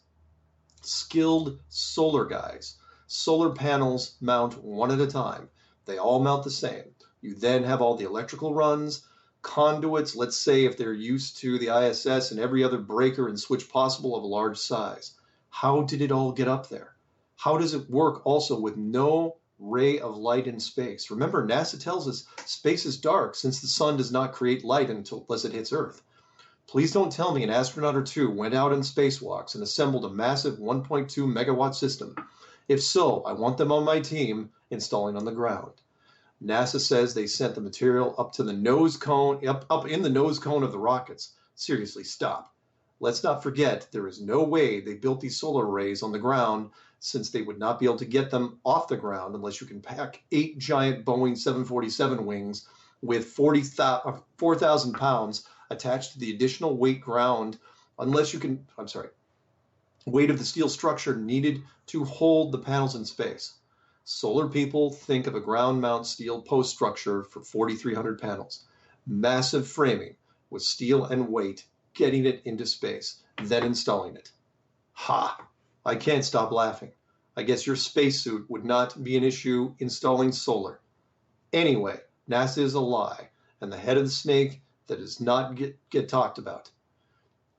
Skilled solar guys. Solar panels mount one at a time. They all mount the same. You then have all the electrical runs, conduits, let's say if they're used to the ISS and every other breaker and switch possible of a large size. How did it all get up there? How does it work also with no ray of light in space? Remember, NASA tells us space is dark since the sun does not create light unless it hits Earth. Please don't tell me an astronaut or two went out on spacewalks and assembled a massive 1.2 megawatt system. If so, I want them on my team installing on the ground. NASA says they sent the material up to the nose cone, up in the nose cone of the rockets. Seriously, stop. Let's not forget there is no way they built these solar arrays on the ground, since they would not be able to get them off the ground unless you can pack 8 giant Boeing 747 wings with 4,000 pounds attached to the additional weight weight of the steel structure needed to hold the panels in space. Solar people think of a ground mount steel post structure for 4,300 panels. Massive framing with steel and weight, getting it into space, then installing it. Ha! I can't stop laughing. I guess your spacesuit would not be an issue installing solar. Anyway, NASA is a lie, and the head of the snake that does not get talked about.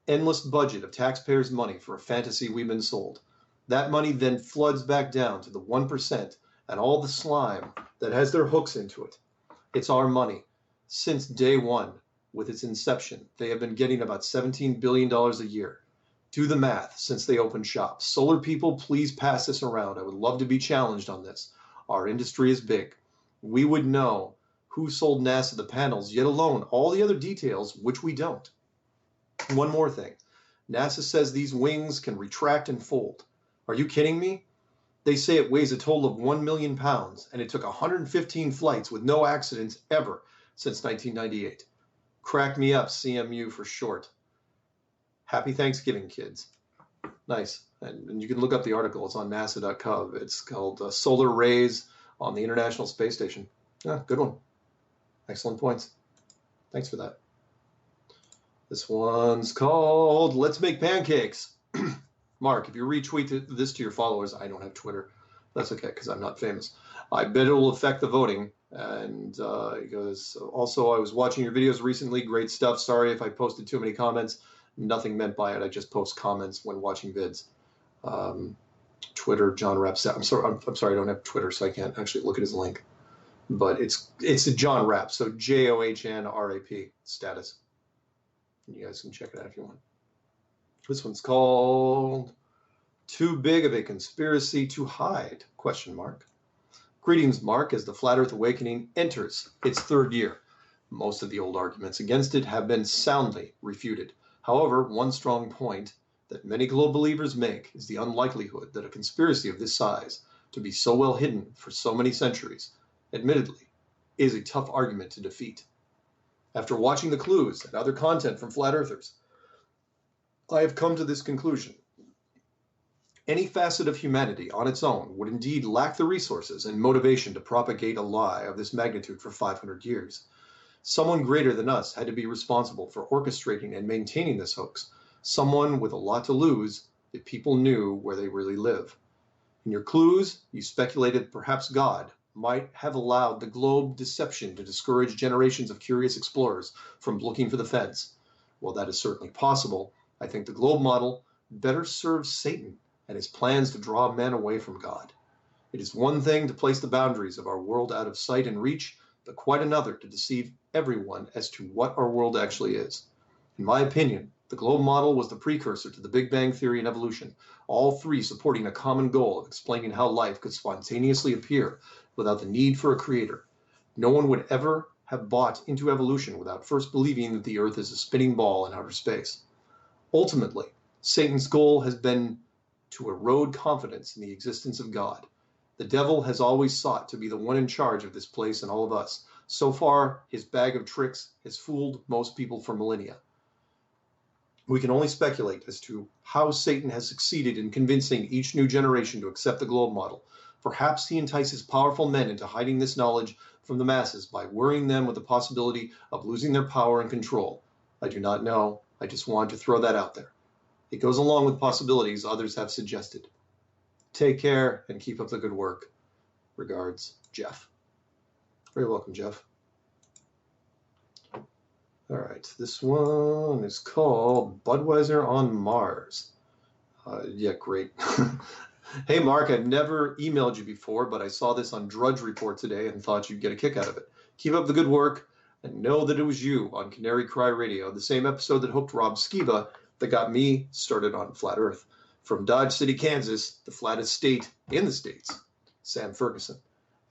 Endless budget of taxpayers' money for a fantasy we've been sold. That money then floods back down to the 1% and all the slime that has their hooks into it. It's our money. Since day one, with its inception, they have been getting about $17 billion a year. Do the math since they opened shop. Solar people, please pass this around. I would love to be challenged on this. Our industry is big. We would know who sold NASA the panels, yet alone all the other details, which we don't. One more thing. NASA says these wings can retract and fold. Are you kidding me? They say it weighs a total of 1 million pounds, and it took 115 flights with no accidents ever since 1998. Crack me up, CMU for short. Happy Thanksgiving, kids. Nice. And you can look up the article. It's on nasa.gov. It's called Solar Rays on the International Space Station. Yeah, good one. Excellent points. Thanks for that. This one's called Let's Make Pancakes. Mark, if you retweet this to your followers, I don't have Twitter. That's okay, because I'm not famous. I bet it will affect the voting. And he goes, also, I was watching your videos recently. Great stuff. Sorry if I posted too many comments. Nothing meant by it. I just post comments when watching vids. Twitter, John Rapp. I'm sorry, I don't have Twitter, so I can't actually look at his link. But it's a John Rapp, so JOHNRAP status. You guys can check it out if you want. This one's called Too Big of a Conspiracy to Hide? ? Greetings, Mark, as the Flat Earth Awakening enters its 3rd year. Most of the old arguments against it have been soundly refuted. However, one strong point that many global believers make is the unlikelihood that a conspiracy of this size, to be so well hidden for so many centuries, admittedly, is a tough argument to defeat. After watching the clues and other content from Flat Earthers, I have come to this conclusion. Any facet of humanity on its own would indeed lack the resources and motivation to propagate a lie of this magnitude for 500 years. Someone greater than us had to be responsible for orchestrating and maintaining this hoax, someone with a lot to lose if people knew where they really live. In your clues, you speculated perhaps God might have allowed the globe deception to discourage generations of curious explorers from looking for the fence. While that is certainly possible, I think the globe model better serves Satan and his plans to draw men away from God. It is one thing to place the boundaries of our world out of sight and reach, but quite another to deceive everyone as to what our world actually is. In my opinion, the globe model was the precursor to the Big Bang Theory and evolution, all three supporting a common goal of explaining how life could spontaneously appear without the need for a creator. No one would ever have bought into evolution without first believing that the Earth is a spinning ball in outer space. Ultimately, Satan's goal has been to erode confidence in the existence of God. The devil has always sought to be the one in charge of this place and all of us. So far, his bag of tricks has fooled most people for millennia. We can only speculate as to how Satan has succeeded in convincing each new generation to accept the globe model. Perhaps he entices powerful men into hiding this knowledge from the masses by worrying them with the possibility of losing their power and control. I do not know. I just want to throw that out there. It goes along with possibilities others have suggested. Take care and keep up the good work. Regards, Jeff. Very welcome, Jeff. All right, this one is called Budweiser on Mars. Yeah, great. Hey, Mark, I've never emailed you before, but I saw this on Drudge Report today and thought you'd get a kick out of it. Keep up the good work and know that it was you on Canary Cry Radio, the same episode that hoped Rob Skiba that got me started on Flat Earth. From Dodge City, Kansas, the flattest state in the States, Sam Ferguson.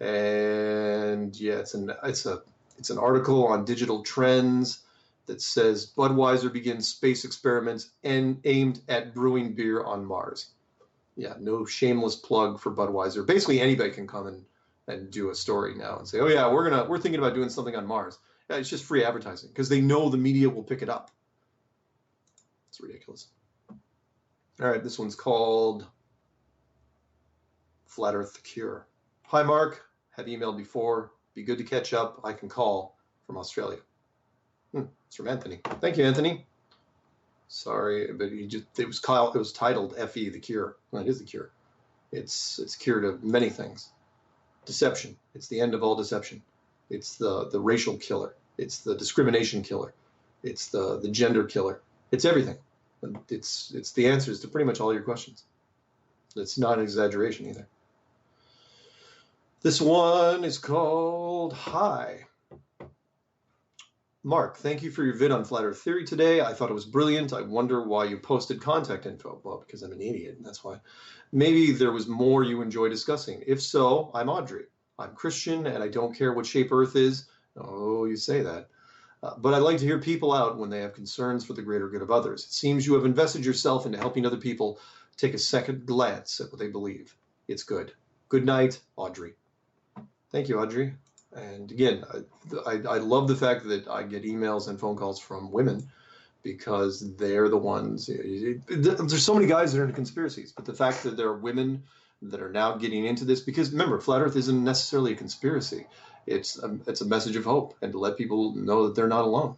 And yeah, it's an article on digital trends that says Budweiser begins space experiments aimed at brewing beer on Mars. Yeah, no shameless plug for Budweiser. Basically, anybody can come and do a story now and say, "Oh yeah, we're thinking about doing something on Mars." Yeah, it's just free advertising because they know the media will pick it up. It's ridiculous. All right, this one's called Flat Earth the Cure. Hi, Mark. Have emailed before. Be good to catch up. I can call from Australia. It's from Anthony. Thank you, Anthony. Sorry, but it was titled FE the Cure. Well, it is the cure. It's cure to many things. Deception. It's the end of all deception. It's the racial killer. It's the discrimination killer. It's the gender killer. It's everything. It's the answers to pretty much all your questions. It's not an exaggeration either. This one is called Hi. Mark, thank you for your vid on Flat Earth Theory today. I thought it was brilliant. I wonder why you posted contact info. Well, because I'm an idiot, and that's why. Maybe there was more you enjoy discussing. If so, I'm Audrey. I'm Christian, and I don't care what shape Earth is. Oh, you say that. But I'd like to hear people out when they have concerns for the greater good of others. It seems you have invested yourself into helping other people take a second glance at what they believe. It's good. Good night, Audrey. Thank you, Audrey. And again, I love the fact that I get emails and phone calls from women because they're the ones. There's so many guys that are into conspiracies, but the fact that there are women that are now getting into this, because remember, Flat Earth isn't necessarily a conspiracy. It's a message of hope and to let people know that they're not alone,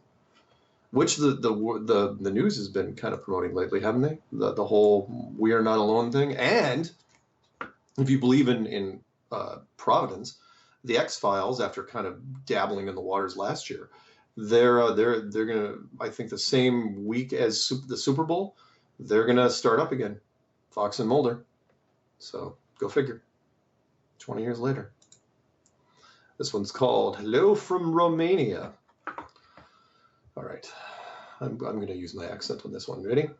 which the news has been kind of promoting lately, haven't they? The whole "we are not alone" thing. And if you believe in Providence, the X-Files, after kind of dabbling in the waters last year, they're gonna, I think the same week as the Super Bowl, they're gonna start up again, Fox and Mulder. So go figure. 20 years later. This one's called Hello from Romania. All right, I'm going to use my accent on this one. Ready?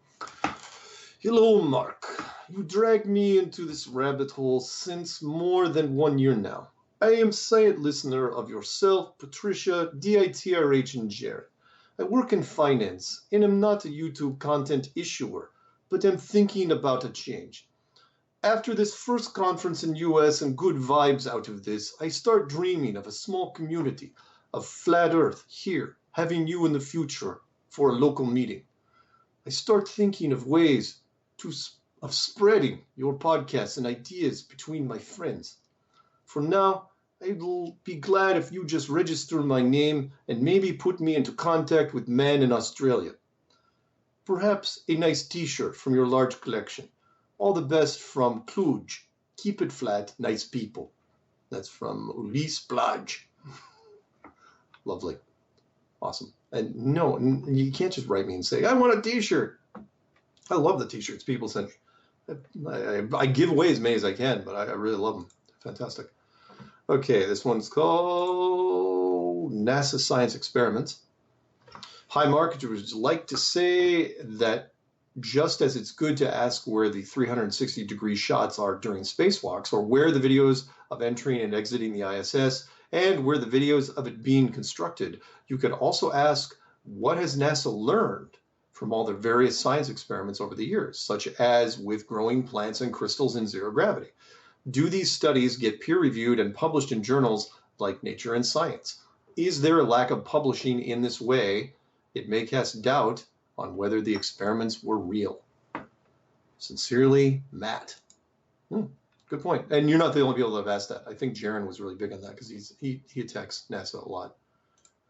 Hello, Mark. You dragged me into this rabbit hole since more than 1 year now. I am silent listener of yourself, Patricia, DITRH, and Jared. I work in finance and am not a YouTube content issuer, but am thinking about a change. After this first conference in US and good vibes out of this, I start dreaming of a small community of Flat Earth here, having you in the future for a local meeting. I start thinking of ways of spreading your podcasts and ideas between my friends. For now, I'll be glad if you just register my name and maybe put me into contact with men in Australia. Perhaps a nice t-shirt from your large collection. All the best from Cluj. Keep it flat, nice people. That's from Ulysse Plage. Lovely. Awesome. And no, you can't just write me and say, I want a t-shirt. I love the t-shirts people send. I give away as many as I can, but I really love them. Fantastic. Okay, this one's called NASA Science Experiments. Hi, Mark. I would like to say that just as it's good to ask where the 360-degree shots are during spacewalks, or where the videos of entering and exiting the ISS, and where the videos of it being constructed, you could also ask, what has NASA learned from all their various science experiments over the years, such as with growing plants and crystals in zero gravity? Do these studies get peer-reviewed and published in journals like Nature and Science? Is there a lack of publishing in this way? It may cast doubt on whether the experiments were real. Sincerely, Matt. Good point. And you're not the only people that have asked that. I think Jaron was really big on that because he attacks NASA a lot.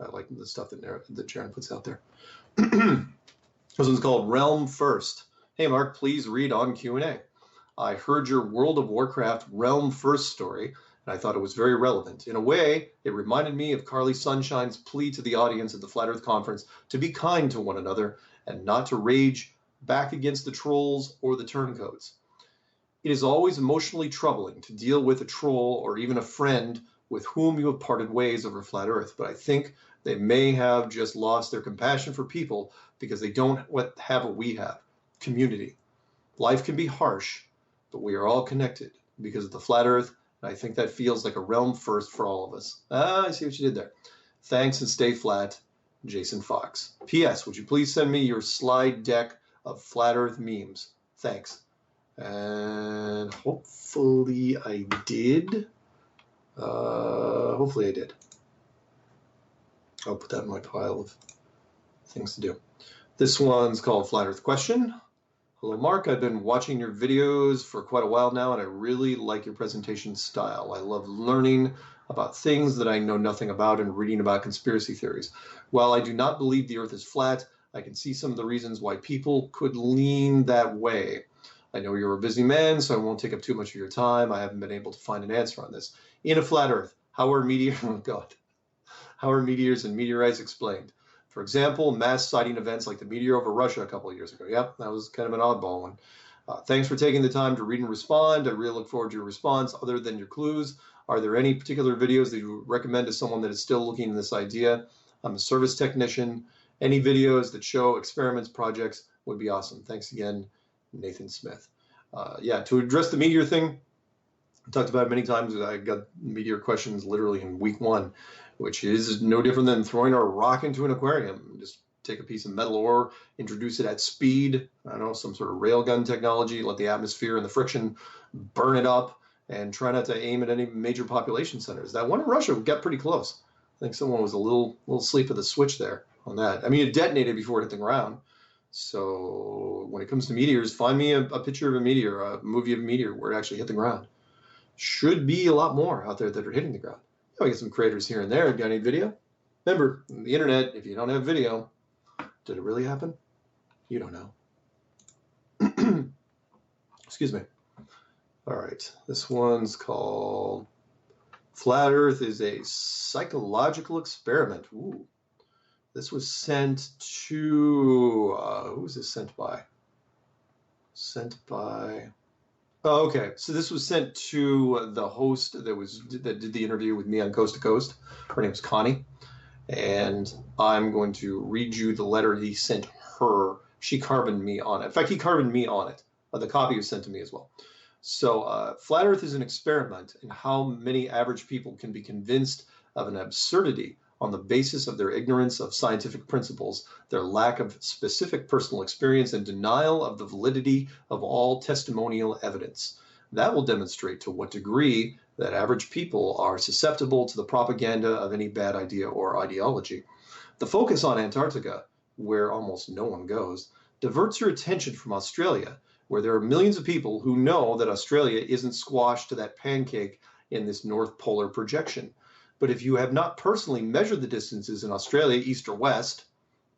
I like the stuff that Jaron puts out there. This one's called Realm First. Hey, Mark, please read on Q&A. I heard your World of Warcraft Realm First story, and I thought it was very relevant. In a way, it reminded me of Carly Sunshine's plea to the audience at the Flat Earth Conference to be kind to one another and not to rage back against the trolls or the turncoats. It is always emotionally troubling to deal with a troll or even a friend with whom you have parted ways over Flat Earth, but I think they may have just lost their compassion for people because they don't have what we have, community. Life can be harsh, but we are all connected because of the Flat Earth, and I think that feels like a realm first for all of us. I see what you did there. Thanks and stay flat, Jason Fox. P.S. Would you please send me your slide deck of Flat Earth memes? Thanks. And hopefully I did. Hopefully I did. I'll put that in my pile of things to do. This one's called Flat Earth Question. Hello, Mark. I've been watching your videos for quite a while now, and I really like your presentation style. I love learning about things that I know nothing about and reading about conspiracy theories. While I do not believe the Earth is flat, I can see some of the reasons why people could lean that way. I know you're a busy man, so I won't take up too much of your time. I haven't been able to find an answer on this. In a flat Earth, how are meteors and meteorites explained? For example, mass sighting events like the meteor over Russia a couple of years ago. Yep, that was kind of an oddball one. Thanks for taking the time to read and respond. I really look forward to your response. Other than your clues, are there any particular videos that you would recommend to someone that is still looking at this idea? I'm a service technician. Any videos that show experiments, projects would be awesome. Thanks again, Nathan Smith. Yeah, to address the meteor thing, I talked about it many times. I got meteor questions literally in week 1, which is no different than throwing a rock into an aquarium. Just take a piece of metal ore, introduce it at speed, I don't know, some sort of railgun technology, let the atmosphere and the friction burn it up, and try not to aim at any major population centers. That one in Russia got pretty close. I think someone was a little asleep at the switch there on that. I mean, it detonated before it hit the ground. So when it comes to meteors, find me a picture of a meteor, a movie of a meteor where it actually hit the ground. Should be a lot more out there that are hitting the ground. I get some creators here and there. Got any video? Remember, the internet, if you don't have video, did it really happen? You don't know. Excuse me. All right. This one's called Flat Earth is a Psychological Experiment. Ooh. This was sent to, who was this sent by? Oh, okay. So this was sent to the host that did the interview with me on Coast to Coast. Her name's Connie. And I'm going to read you the letter he sent her. She carboned me on it. In fact, he carboned me on it. The copy was sent to me as well. So Flat Earth is an experiment in how many average people can be convinced of an absurdity on the basis of their ignorance of scientific principles, their lack of specific personal experience, and denial of the validity of all testimonial evidence. That will demonstrate to what degree that average people are susceptible to the propaganda of any bad idea or ideology. The focus on Antarctica, where almost no one goes, diverts your attention from Australia, where there are millions of people who know that Australia isn't squashed to that pancake in this North Polar projection. But if you have not personally measured the distances in Australia, east or west,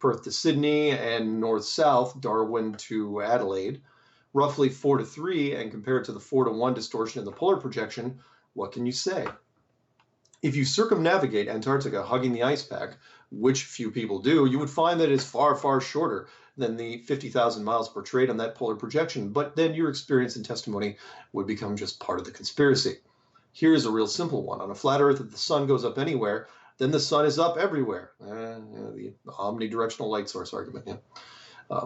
Perth to Sydney, and north-south, Darwin to Adelaide, roughly 4-3, and compared to the 4-1 distortion in the polar projection, what can you say? If you circumnavigate Antarctica hugging the ice pack, which few people do, you would find that it's far, far shorter than the 50,000 miles portrayed on that polar projection, but then your experience and testimony would become just part of the conspiracy. Here's a real simple one. On a flat Earth, if the sun goes up anywhere, then the sun is up everywhere. The omnidirectional light source argument, yeah.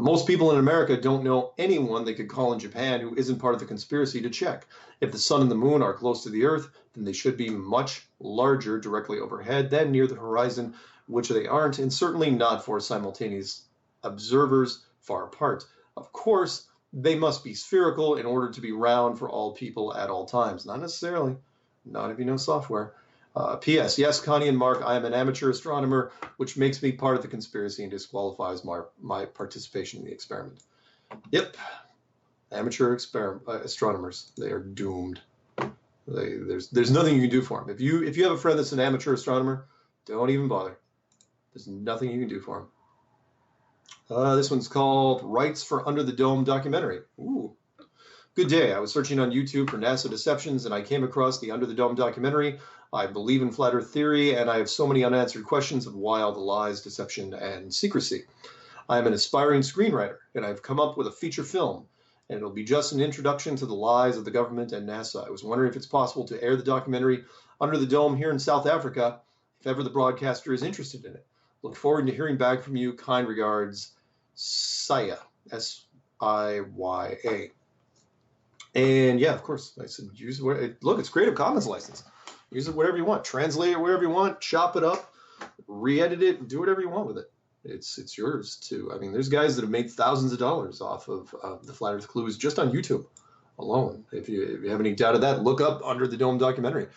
Most people in America don't know anyone they could call in Japan who isn't part of the conspiracy to check. If the sun and the moon are close to the Earth, then they should be much larger directly overhead than near the horizon, which they aren't, and certainly not for simultaneous observers far apart. Of course, they must be spherical in order to be round for all people at all times. Not necessarily. Not if you know software. P.S. Yes, Connie and Mark, I am an amateur astronomer, which makes me part of the conspiracy and disqualifies my participation in the experiment. Yep. Amateur astronomers. They are doomed. There's nothing you can do for them. If you have a friend that's an amateur astronomer, don't even bother. There's nothing you can do for them. This one's called Rights for Under the Dome Documentary. Ooh. Good day. I was searching on YouTube for NASA deceptions, and I came across the Under the Dome documentary. I believe in flat Earth theory, and I have so many unanswered questions of why all the lies, deception, and secrecy. I am an aspiring screenwriter, and I've come up with a feature film, and it'll be just an introduction to the lies of the government and NASA. I was wondering if it's possible to air the documentary Under the Dome here in South Africa, if ever the broadcaster is interested in it. Look forward to hearing back from you. Kind regards, Saya, S-I-Y-A. And yeah, of course, I said use it. Look, it's Creative Commons license. Use it whatever you want. Translate it wherever you want. Chop it up, re-edit it, do whatever you want with it. It's yours too. I mean, there's guys that have made thousands of dollars off of the Flat Earth Clues just on YouTube alone. If you have any doubt of that, look up Under the Dome documentary.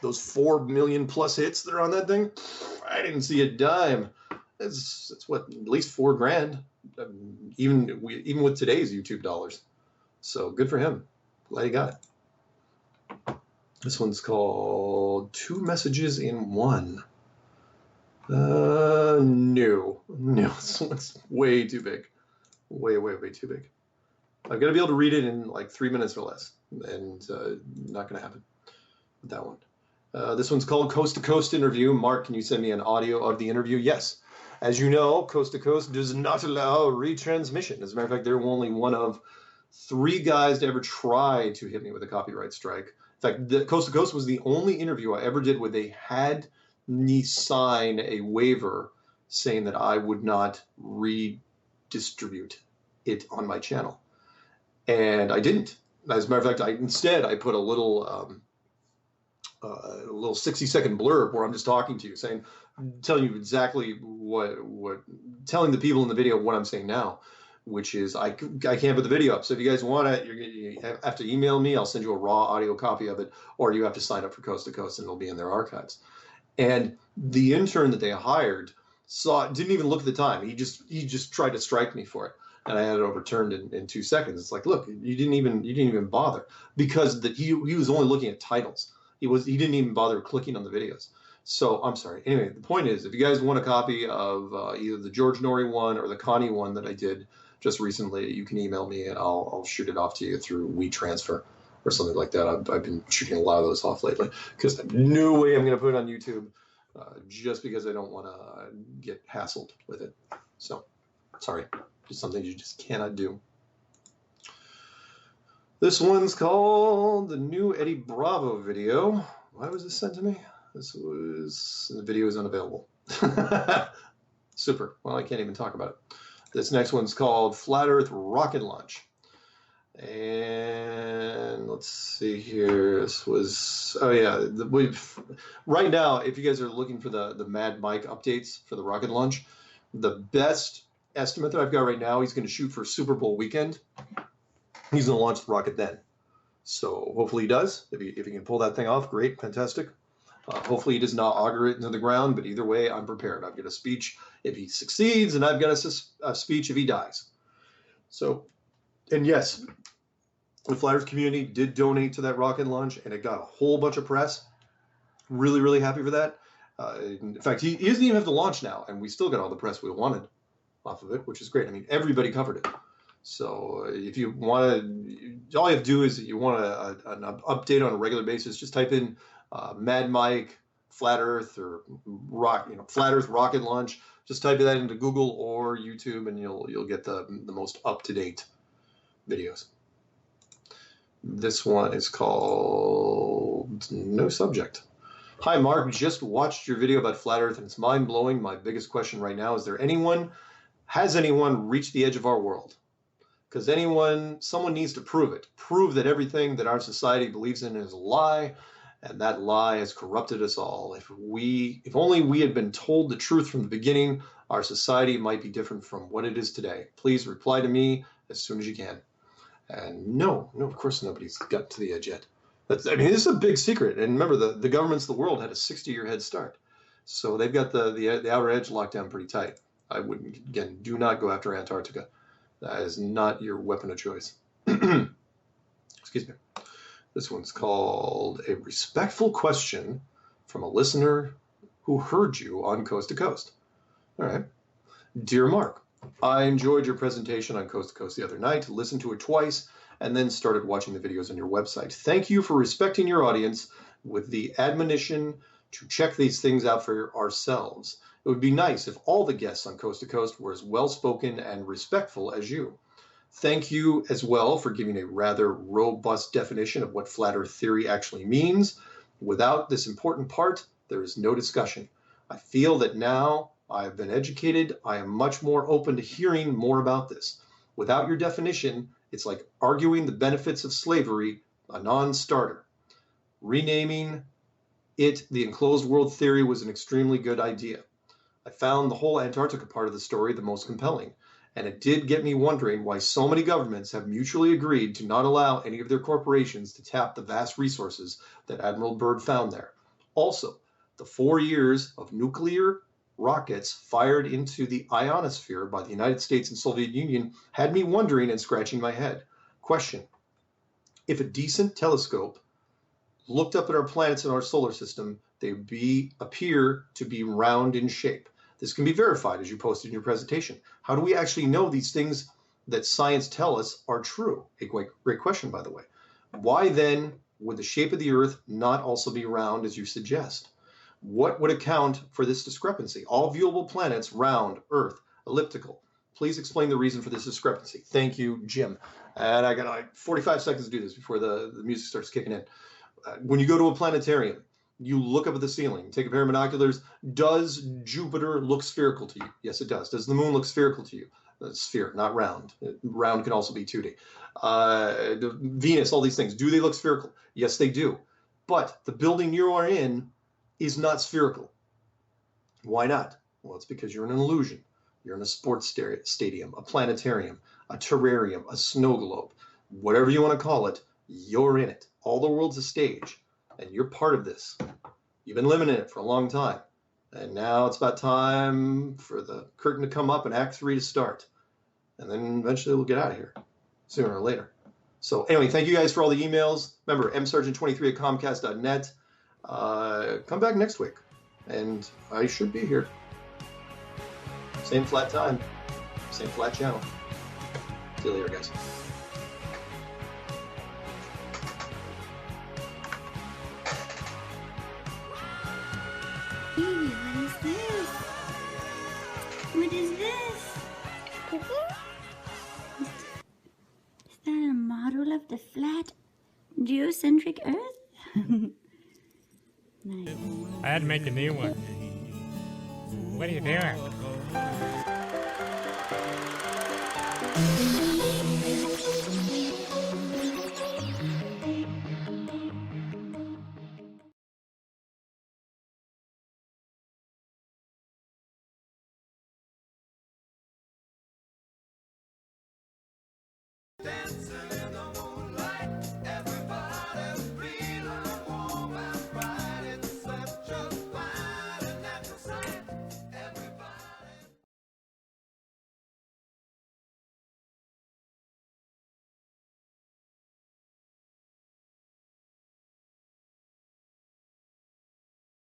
Those 4 million plus hits that are on that thing, I didn't see a dime. It's what, at least $4,000, even with today's YouTube dollars. So good for him. Glad he got it. This one's called Two Messages in One. No, this one's way too big. Way too big. I've got to be able to read it in like 3 minutes or less, and not going to happen with that one. This one's called Coast to Coast Interview. Mark, can you send me an audio of the interview? Yes. As you know, Coast to Coast does not allow retransmission. As a matter of fact, they're only one of 3 guys to ever try to hit me with a copyright strike. In fact, the Coast to Coast was the only interview I ever did where they had me sign a waiver saying that I would not redistribute it on my channel. And I didn't. As a matter of fact, instead I put a little 60-second blurb where I'm just talking to you, telling you exactly telling the people in the video what I'm saying now, which is I can't put the video up. So if you guys want it, you have to email me. I'll send you a raw audio copy of it, or you have to sign up for Coast to Coast and it'll be in their archives. And the intern that they hired didn't even look at the time. He just tried to strike me for it, and I had it overturned in 2 seconds. It's like, look, you didn't even bother, because he was only looking at titles. He didn't even bother clicking on the videos. So I'm sorry. Anyway, the point is, if you guys want a copy of either the George Norrie one or the Connie one that I did just recently, you can email me and I'll shoot it off to you through WeTransfer or something like that. I've been shooting a lot of those off lately because no way I'm going to put it on YouTube just because I don't want to get hassled with it. So sorry, just something you just cannot do. This one's called the new Eddie Bravo video. Why was this sent to me? The video is unavailable. Super. Well, I can't even talk about it. This next one's called Flat Earth Rocket Launch. And let's see here. This was, right now, if you guys are looking for the Mad Mike updates for the rocket launch, the best estimate that I've got right now, he's going to shoot for Super Bowl weekend. He's going to launch the rocket then. So hopefully he does. If he can pull that thing off, great, fantastic. Hopefully he does not auger it into the ground, but either way, I'm prepared. I've got a speech if he succeeds, and I've got a speech if he dies. So, and yes, the Flat Earth community did donate to that rocket launch, and it got a whole bunch of press. Really, really happy for that. In fact, he doesn't even have to launch now, and we still got all the press we wanted. off of it, which is great. I mean, everybody covered it. So if you want to, all you have to do is you want an update on a regular basis, just type in Mad Mike, Flat Earth, or Flat Earth rocket launch. Just type that into Google or YouTube, and you'll get the most up-to-date videos. This one is called No Subject. Hi, Mark. Just watched your video about Flat Earth, and it's mind-blowing. My biggest question right now is: has anyone reached the edge of our world? Because someone needs to prove it. Prove that everything that our society believes in is a lie, and that lie has corrupted us all. If only we had been told the truth from the beginning, our society might be different from what it is today. Please reply to me as soon as you can. And no, of course nobody's got to the edge yet. This is a big secret. And remember, the governments of the world had a 60-year head start. So they've got the outer edge locked down pretty tight. I wouldn't, again, do not go after Antarctica. That is not your weapon of choice. Excuse me. This one's called A Respectful Question from a Listener Who Heard You on Coast to Coast. All right. Dear Mark, I enjoyed your presentation on Coast to Coast the other night, listened to it twice, and then started watching the videos on your website. Thank you for respecting your audience with the admonition to check these things out for ourselves. It would be nice if all the guests on Coast to Coast were as well-spoken and respectful as you. Thank you as well for giving a rather robust definition of what flat earth theory actually means. Without this important part, there is no discussion. I feel that now I have been educated, I am much more open to hearing more about this. Without your definition, it's like arguing the benefits of slavery, a non-starter. Renaming it the enclosed world theory was an extremely good idea. I found the whole Antarctica part of the story the most compelling, and it did get me wondering why so many governments have mutually agreed to not allow any of their corporations to tap the vast resources that Admiral Byrd found there. Also, the 4 years of nuclear rockets fired into the ionosphere by the United States and Soviet Union had me wondering and scratching my head. Question: if a decent telescope looked up at our planets in our solar system, they would appear to be round in shape. This can be verified, as you posted in your presentation. How do we actually know these things that science tell us are true? A great question, by the way. Why then would the shape of the Earth not also be round, as you suggest? What would account for this discrepancy? All viewable planets, round, Earth, elliptical. Please explain the reason for this discrepancy. Thank you, Jim. And I got like 45 seconds to do this before the music starts kicking in. When you go to a planetarium, you look up at the ceiling, take a pair of binoculars. Does Jupiter look spherical to you? Yes, it does. Does the moon look spherical to you? Sphere, not round. Round can also be 2D. Venus, all these things, do they look spherical? Yes, they do. But the building you are in is not spherical. Why not? Well, it's because you're in an illusion. You're in a sports stadium, a planetarium, a terrarium, a snow globe. Whatever you want to call it, you're in it. All the world's a stage, and you're part of this. You've been living in it for a long time, and now it's about time for the curtain to come up and Act 3 to start. And then eventually we'll get out of here, sooner or later. So anyway, thank you guys for all the emails. Remember, msargent23@comcast.net. Come back next week, and I should be here. Same flat time, same flat channel. See you later, guys. What is this? Is that a model of the flat, geocentric Earth? Nice. I had to make a new one. What are you doing? Dancing in